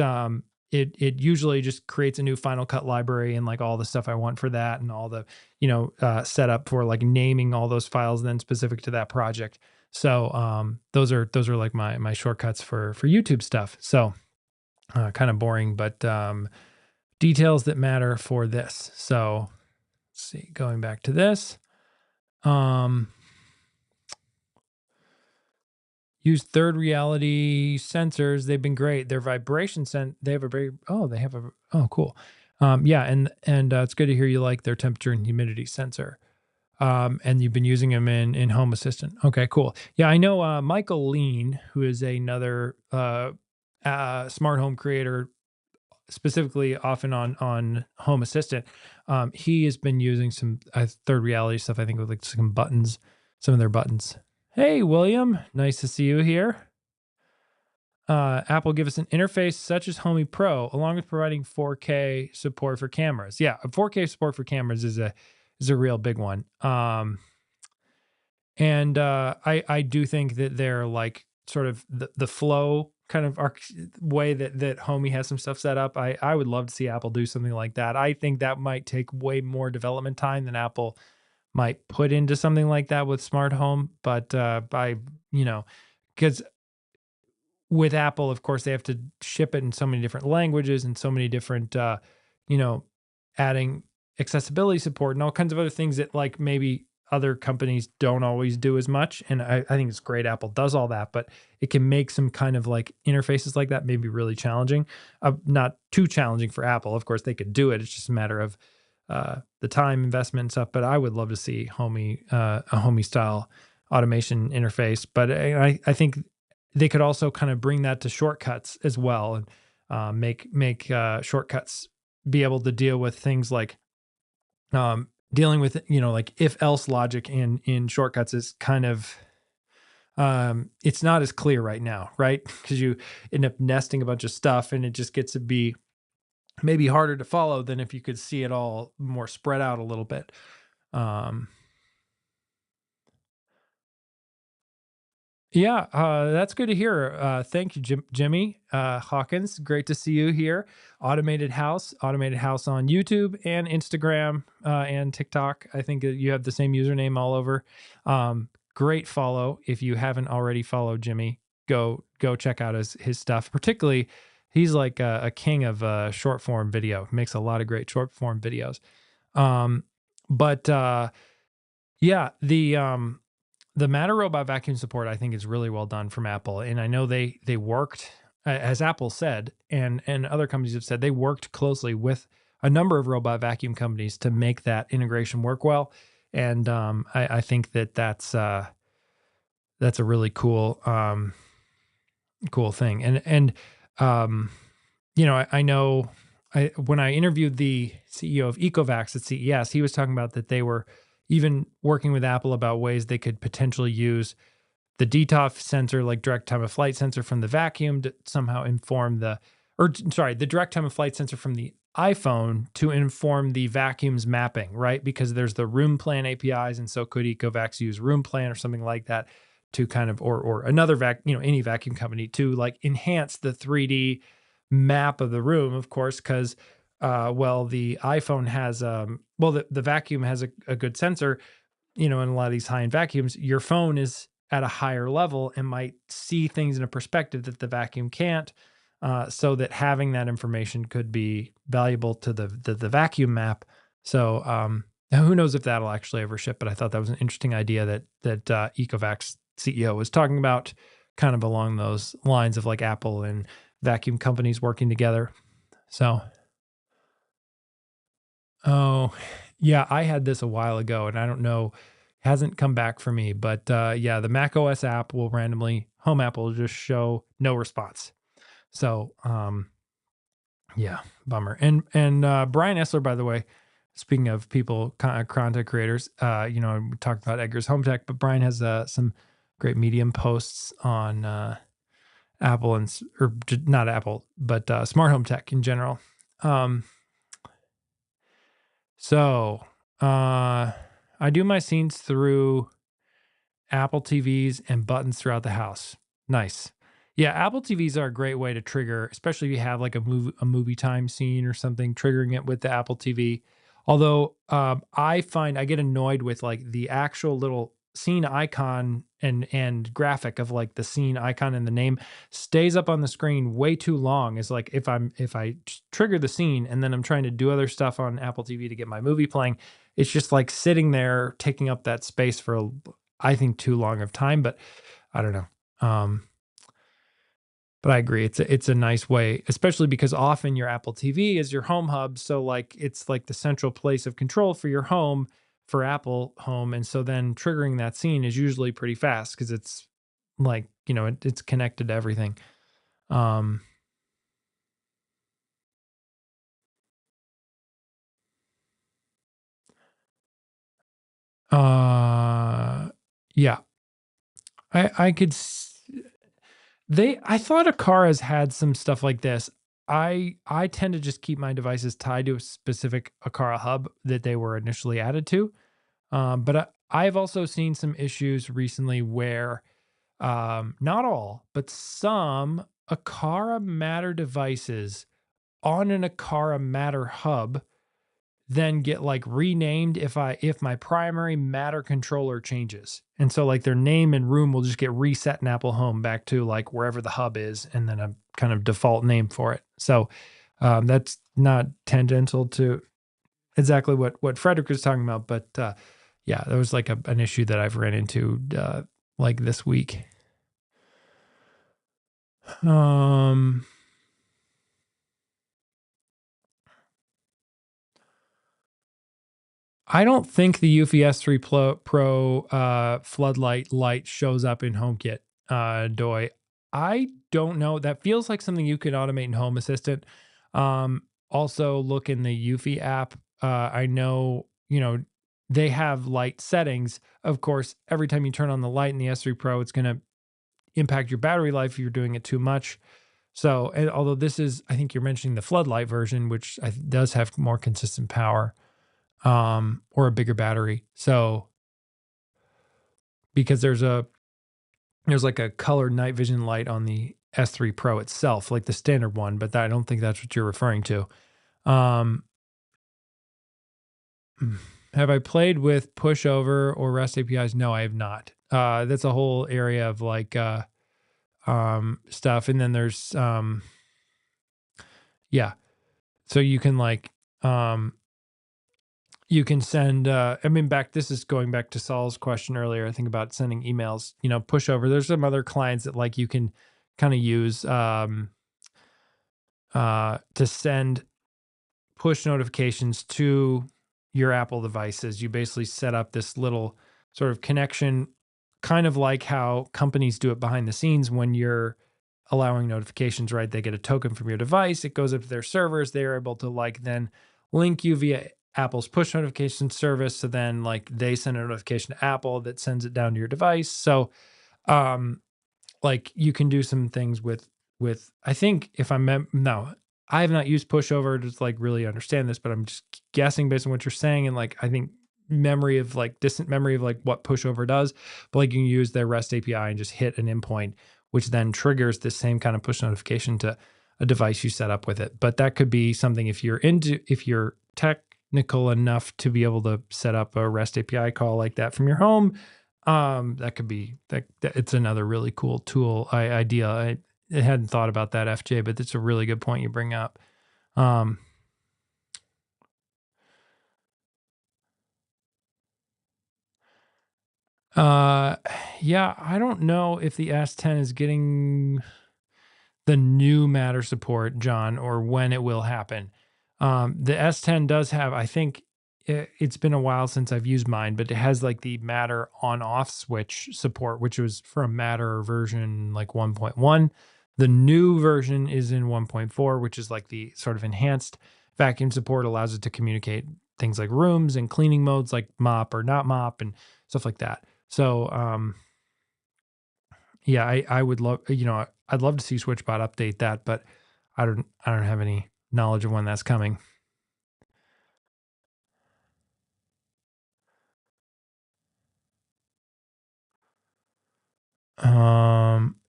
it usually just creates a new Final Cut library and like all the stuff I want for that, and all the setup for like naming all those files then specific to that project. So those are like my shortcuts for YouTube stuff. So kind of boring, but details that matter for this. So let's see, going back to this. Use third reality sensors. They've been great. Their vibration they have a very, oh, cool. Yeah. And it's good to hear you like their temperature and humidity sensor. And you've been using them in Home Assistant. Okay, cool. Yeah. I know, Michael Lean, who is another, smart home creator, specifically often on Home Assistant. He has been using some third reality stuff, I think, with like some buttons, some of their buttons. Hey, William, nice to see you here. Apple give us an interface such as Homey Pro, along with providing 4K support for cameras. Yeah, 4K support for cameras is a real big one. And I do think that they're like sort of the flow kind of way that Homey has some stuff set up. I would love to see Apple do something like that. I think that might take way more development time than Apple might put into something like that with smart home. But because with Apple, of course, they have to ship it in so many different languages and so many different, adding accessibility support and all kinds of other things that like maybe other companies don't always do as much. And I think it's great Apple does all that, but it can make some kind of like interfaces like that maybe really challenging. Not too challenging for Apple. Of course, they could do it. It's just a matter of the time investment and stuff. But I would love to see a Homey style automation interface. But I think they could also kind of bring that to shortcuts as well, and make shortcuts be able to deal with things like dealing with like if else logic in shortcuts is kind of it's not as clear right now, right? Because you end up nesting a bunch of stuff and it just gets to be maybe harder to follow than if you could see it all more spread out a little bit. Yeah, that's good to hear. Thank you, Jimmy Hawkins. Great to see you here. Automated House on YouTube and Instagram and TikTok. I think that you have the same username all over. Great follow. If you haven't already followed Jimmy, go check out his stuff. Particularly, he's like a king of short form video. Makes a lot of great short form videos. But yeah, the Matter Robot vacuum support, I think, is really well done from Apple. And I know they worked, as Apple said, and other companies have said, they worked closely with a number of robot vacuum companies to make that integration work well. And I think that's a really cool thing. And I know when I interviewed the CEO of Ecovacs at CES, he was talking about that they were even working with Apple about ways they could potentially use the DTOF sensor, like direct time of flight sensor from the vacuum, to somehow inform the direct time of flight sensor from the iPhone to inform the vacuum's mapping, right? Because there's the room plan APIs, and so could Ecovacs use room plan or something like that to kind of, or another any vacuum company to like enhance the 3D map of the room, of course, because well, the iPhone has the vacuum has a good sensor, in a lot of these high-end vacuums. Your phone is at a higher level and might see things in a perspective that the vacuum can't. So that having that information could be valuable to the vacuum map. So now who knows if that'll actually ever ship? But I thought that was an interesting idea that Ecovacs CEO was talking about, kind of along those lines of like Apple and vacuum companies working together. So, oh, yeah, I had this a while ago, and I don't know, hasn't come back for me. But yeah, the Mac OS app will randomly, home app will just show no response. So, yeah, bummer. And Brian Essler, by the way, speaking of people, content creators, we talked about Edgar's Home Tech, but Brian has some great Medium posts on Apple not Apple, but smart home tech in general. Um, so I do my scenes through Apple TVs and buttons throughout the house. Nice. Yeah, Apple TVs are a great way to trigger, especially if you have like a movie time scene or something, triggering it with the Apple TV. Although I find I get annoyed with like the actual little scene icon and graphic of like the scene icon and the name stays up on the screen way too long. It's like if I trigger the scene and then I'm trying to do other stuff on Apple TV to get my movie playing, it's just like sitting there taking up that space for I think too long of time. But I don't know. But I agree. It's a nice way, especially because often your Apple TV is your home hub. So like it's like the central place of control for your home, for Apple Home. And so then triggering that scene is usually pretty fast because it's like, it's connected to everything. Um uh yeah. I could I thought Aqara has had some stuff like this. I tend to just keep my devices tied to a specific Aqara hub that they were initially added to. But I've also seen some issues recently where not all, but some Aqara Matter devices on an Aqara Matter hub then get like renamed if my primary Matter controller changes. And so like their name and room will just get reset in Apple Home back to like wherever the hub is and then a kind of default name for it. So that's not tangential to exactly what Frederick was talking about, but yeah, that was like an issue that I've ran into like this week. Um, I don't think the Eufy S3 Pro floodlight light shows up in HomeKit. Doi, I don't know. That feels like something you could automate in Home Assistant. Also, look in the Eufy app. I know they have light settings. Of course, every time you turn on the light in the S3 Pro, it's going to impact your battery life if you're doing it too much. So, and although this is, I think you're mentioning the floodlight version, which does have more consistent power, or a bigger battery. So, because there's like a colored night vision light on the S3 Pro itself, like the standard one, but I don't think that's what you're referring to. Um, have I played with pushover or REST APIs? No, I have not. That's a whole area of like stuff, and then there's yeah. So you can like you can send this is going back to Saul's question earlier, I think, about sending emails, push over. There's some other clients that like you can kind of use to send push notifications to your Apple devices. You basically set up this little sort of connection, kind of like how companies do it behind the scenes when you're allowing notifications, right? They get a token from your device, it goes up to their servers, they're able to like then link you via Apple's push notification service. So then like they send a notification to Apple that sends it down to your device. So like you can do some things with I think if no, I have not used pushover to like really understand this, but I'm just guessing based on what you're saying. And like, I think distant memory of like what pushover does, but like you can use their REST API and just hit an endpoint, which then triggers the same kind of push notification to a device you set up with it. But that could be something if you're technical enough to be able to set up a REST API call like that from your home. That could be that it's another really cool tool idea. I hadn't thought about that, FJ, but it's a really good point you bring up. Um, uh, yeah, I don't know if the S10 is getting the new Matter support, John, or when it will happen. The S10 does have, I think it's been a while since I've used mine, but it has like the Matter on off switch support, which was from Matter version like 1.1. The new version is in 1.4, which is like the sort of enhanced vacuum support, allows it to communicate things like rooms and cleaning modes like mop or not mop and stuff like that. So, yeah, I would love, I'd love to see SwitchBot update that, but I don't have any knowledge of when that's coming.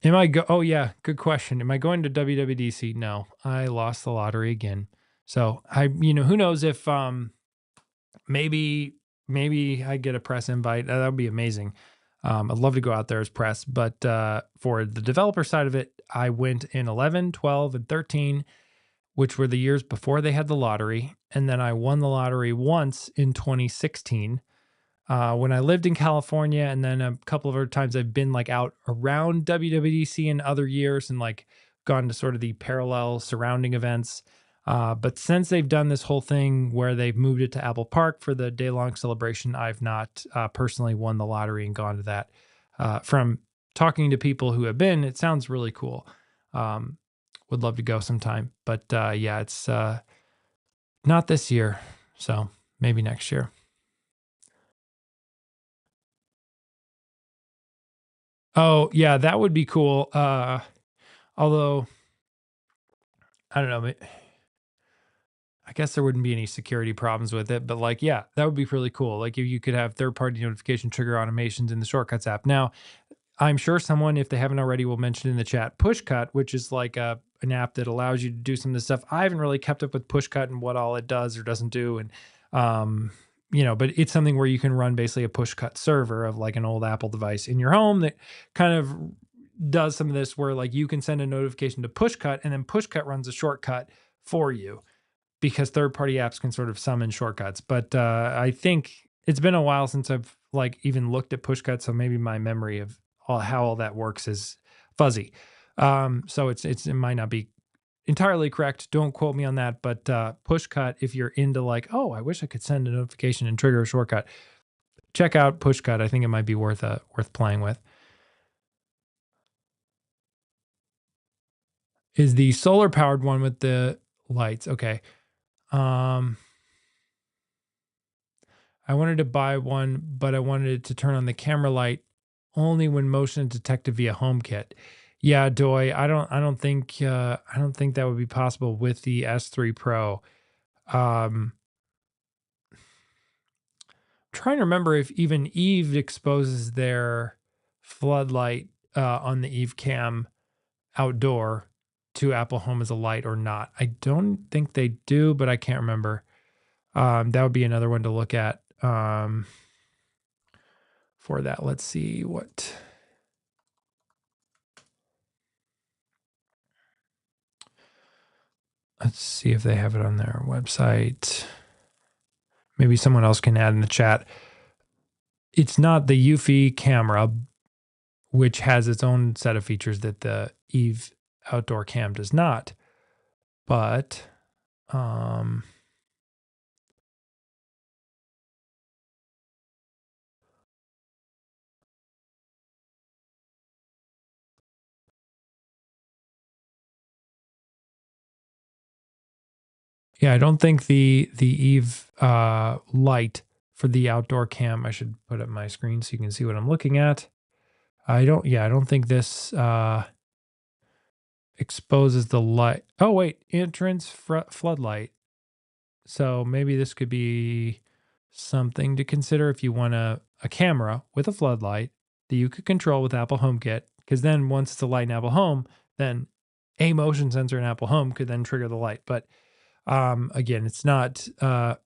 Am I go? Oh yeah, good question. Am I going to WWDC? No, I lost the lottery again. So who knows if maybe I get a press invite. That would be amazing. I'd love to go out there as press, but for the developer side of it, I went in 11, 12, and 13, which were the years before they had the lottery. And then I won the lottery once in 2016 when I lived in California. And then a couple of other times I've been like out around WWDC in other years and like gone to sort of the parallel surrounding events. But since they've done this whole thing where they've moved it to Apple Park for the day long celebration, I've not personally won the lottery and gone to that. From talking to people who have been, it sounds really cool. Um, would love to go sometime, but yeah, it's not this year, so maybe next year. Oh yeah, that would be cool. Although I don't know, I guess there wouldn't be any security problems with it, but like, yeah, that would be really cool. Like if you could have third-party notification trigger automations in the Shortcuts app. Now, I'm sure someone, if they haven't already, will mention in the chat Pushcut, which is like an app that allows you to do some of this stuff. I haven't really kept up with Pushcut and what all it does or doesn't do, and um, but it's something where you can run basically a Pushcut server of like an old Apple device in your home that kind of does some of this, where like you can send a notification to Pushcut, and then Pushcut runs a shortcut for you because third-party apps can sort of summon shortcuts. But I think it's been a while since I've like even looked at Pushcut, so maybe my memory of how all that works is fuzzy. So it might not be entirely correct. Don't quote me on that. But Pushcut, if you're into like, oh, I wish I could send a notification and trigger a shortcut, check out Pushcut. I think it might be worth playing with. Is the solar powered one with the lights? Okay. Um, I wanted to buy one, but I wanted it to turn on the camera light only when motion detected via HomeKit. Yeah, Doy, I don't think that would be possible with the S3 Pro. Um, trying to remember if even Eve exposes their floodlight on the Eve Cam outdoor to Apple Home as a light or not. I don't think they do, but I can't remember. That would be another one to look at. For that, let's see what. Let's see if they have it on their website. Maybe someone else can add in the chat. It's not the Eufy camera, which has its own set of features that the Eve outdoor cam does not. But yeah, I don't think the Eve light for the outdoor cam. I should put up my screen so you can see what I'm looking at. I don't think this exposes the light. Oh, wait, entrance floodlight. So maybe this could be something to consider if you want a camera with a floodlight that you could control with Apple HomeKit. Because then once it's a light in Apple Home, then a motion sensor in Apple Home could then trigger the light. But again, it's not,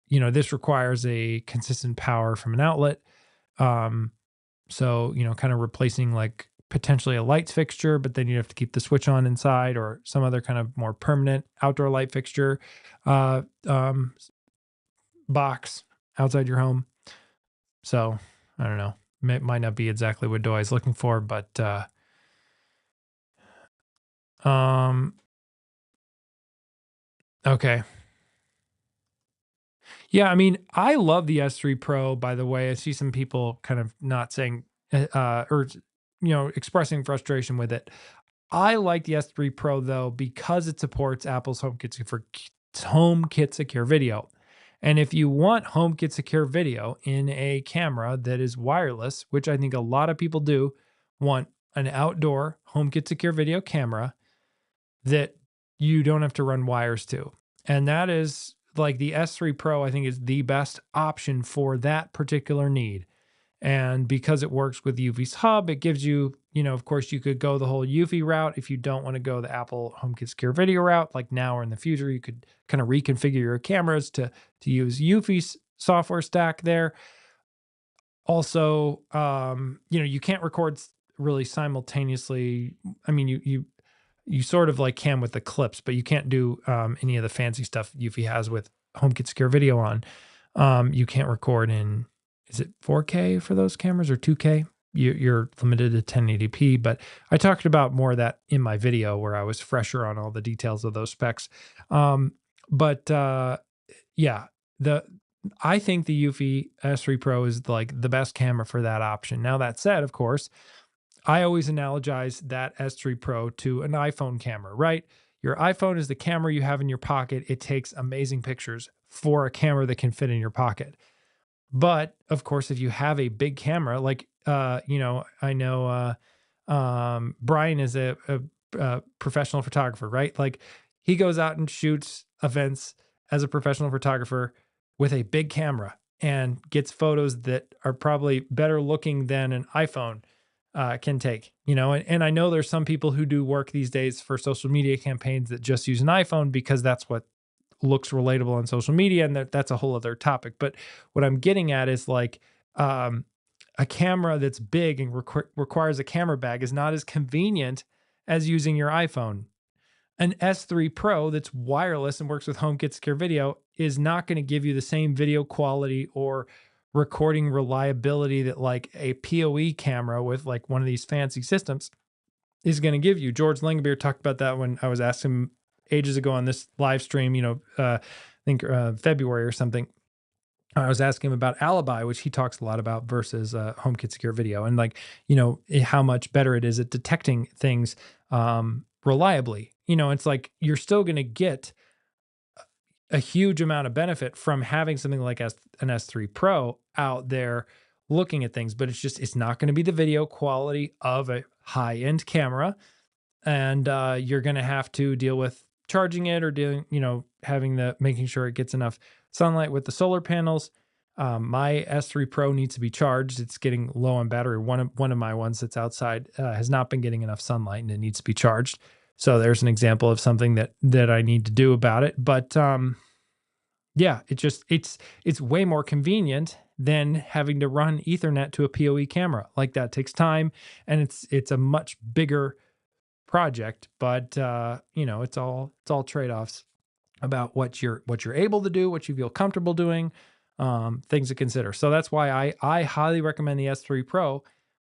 this requires a consistent power from an outlet. Um, so, kind of replacing like potentially a lights fixture, but then you have to keep the switch on inside or some other kind of more permanent outdoor light fixture uh, um, box outside your home. So I don't know. Might not be exactly what Doy is looking for, but um, okay. Yeah, I mean, I love the S3 Pro, by the way. I see some people kind of not saying, or, expressing frustration with it. I like the S3 Pro though, because it supports Apple's HomeKit Secure Video. And if you want HomeKit Secure Video in a camera that is wireless, which I think a lot of people do, want an outdoor HomeKit Secure Video camera that you don't have to run wires to. And that is like the S3 Pro, I think, is the best option for that particular need. And because it works with Eufy's hub, it gives you, of course, you could go the whole Eufy route if you don't want to go the Apple HomeKit Secure Video route. Like now or in the future, you could kind of reconfigure your cameras to use Eufy's software stack there. Also, you can't record really simultaneously. I mean, you sort of like can with the clips, but you can't do any of the fancy stuff Eufy has with HomeKit Secure Video on. You can't record in, is it 4K for those cameras or 2K? You're limited to 1080p, but I talked about more of that in my video where I was fresher on all the details of those specs. But yeah, I think the Eufy S3 Pro is like the best camera for that option. Now that said, of course, I always analogize that S3 Pro to an iPhone camera, right? Your iPhone is the camera you have in your pocket. It takes amazing pictures for a camera that can fit in your pocket. But of course, if you have a big camera, like, I know Brian is a professional photographer, right? Like he goes out and shoots events as a professional photographer with a big camera and gets photos that are probably better looking than an iPhone can take, and I know there's some people who do work these days for social media campaigns that just use an iPhone because that's what looks relatable on social media, and that's a whole other topic. But what I'm getting at is like um, a camera that's big and requires a camera bag is not as convenient as using your iPhone. An S3 Pro that's wireless and works with HomeKit Secure Video is not going to give you the same video quality or recording reliability that like a PoE camera with like one of these fancy systems is going to give you. George Langenbeer talked about that when I was asking him ages ago on this live stream, I think February or something. I was asking him about Alibi, which he talks a lot about, versus HomeKit Secure Video, and like, how much better it is at detecting things reliably. It's like you're still going to get a huge amount of benefit from having something like an S3 Pro out there looking at things, but it's not going to be the video quality of a high-end camera. And you're going to have to deal with charging it or making sure it gets enough sunlight with the solar panels. My S3 Pro needs to be charged. It's getting low on battery. One of my ones that's outside has not been getting enough sunlight and it needs to be charged. So there's an example of something that I need to do about it. But yeah, it's way more convenient than having to run Ethernet to a PoE camera. Like that takes time, and it's a much bigger project. But it's all trade-offs about what you're able to do, what you feel comfortable doing, things to consider. So that's why I highly recommend the S3 Pro,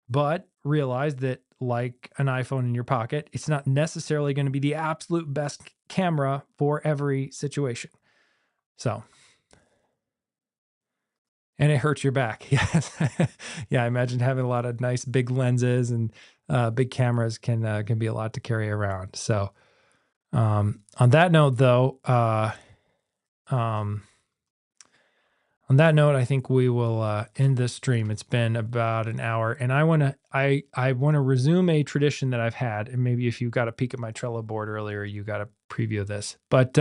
but realize that like an iPhone in your pocket, it's not necessarily going to be the absolute best camera for every situation. So, and it hurts your back. Yes. Yeah. I imagine having a lot of nice big lenses and big cameras can be a lot to carry around. So, on that note though, um, On that note, I think we will end this stream. It's been about an hour, and I want to resume a tradition that I've had. And maybe if you got a peek at my Trello board earlier, you got a preview of this. But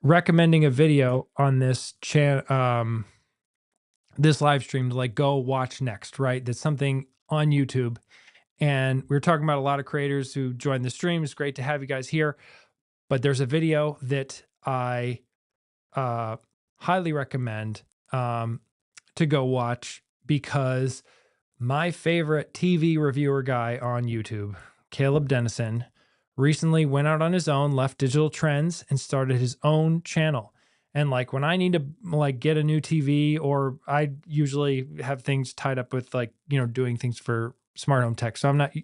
recommending a video on this channel, this live stream to like go watch next, right? That's something on YouTube. And we are talking about a lot of creators who joined the stream. It's great to have you guys here. But there's a video that I highly recommend to go watch because my favorite TV reviewer guy on YouTube, Caleb Dennison, recently went out on his own, left Digital Trends, and started his own channel. And like when I need to like get a new TV, or I usually have things tied up with like, doing things for smart home tech. So I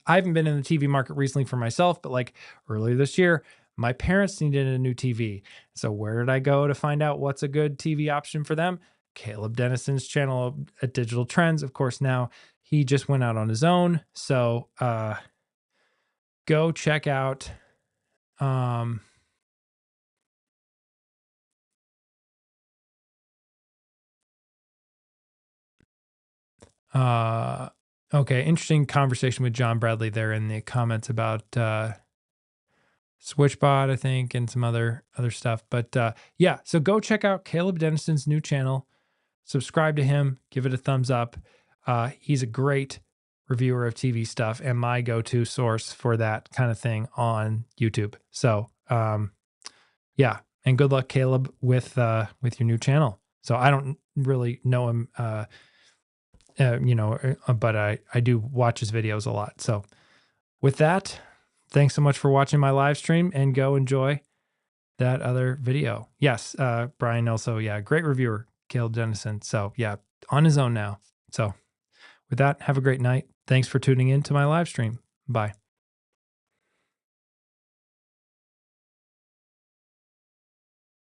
haven't been in the TV market recently for myself, but like earlier this year, my parents needed a new TV. So where did I go to find out what's a good TV option for them? Caleb Dennison's channel at Digital Trends. Of course, now he just went out on his own. So go check out okay, interesting conversation with John Bradley there in the comments about SwitchBot, I think, and some other stuff. But yeah, so go check out Caleb Dennison's new channel. Subscribe to him, give it a thumbs up. He's a great reviewer of TV stuff and my go-to source for that kind of thing on YouTube. So yeah, and good luck, Caleb, with your new channel. So I don't really know him, but I do watch his videos a lot. So with that, thanks so much for watching my live stream, and go enjoy that other video. Yes, Brian also, yeah, great reviewer, Caleb Dennison. So yeah, on his own now. So with that, have a great night. Thanks for tuning in to my live stream. Bye.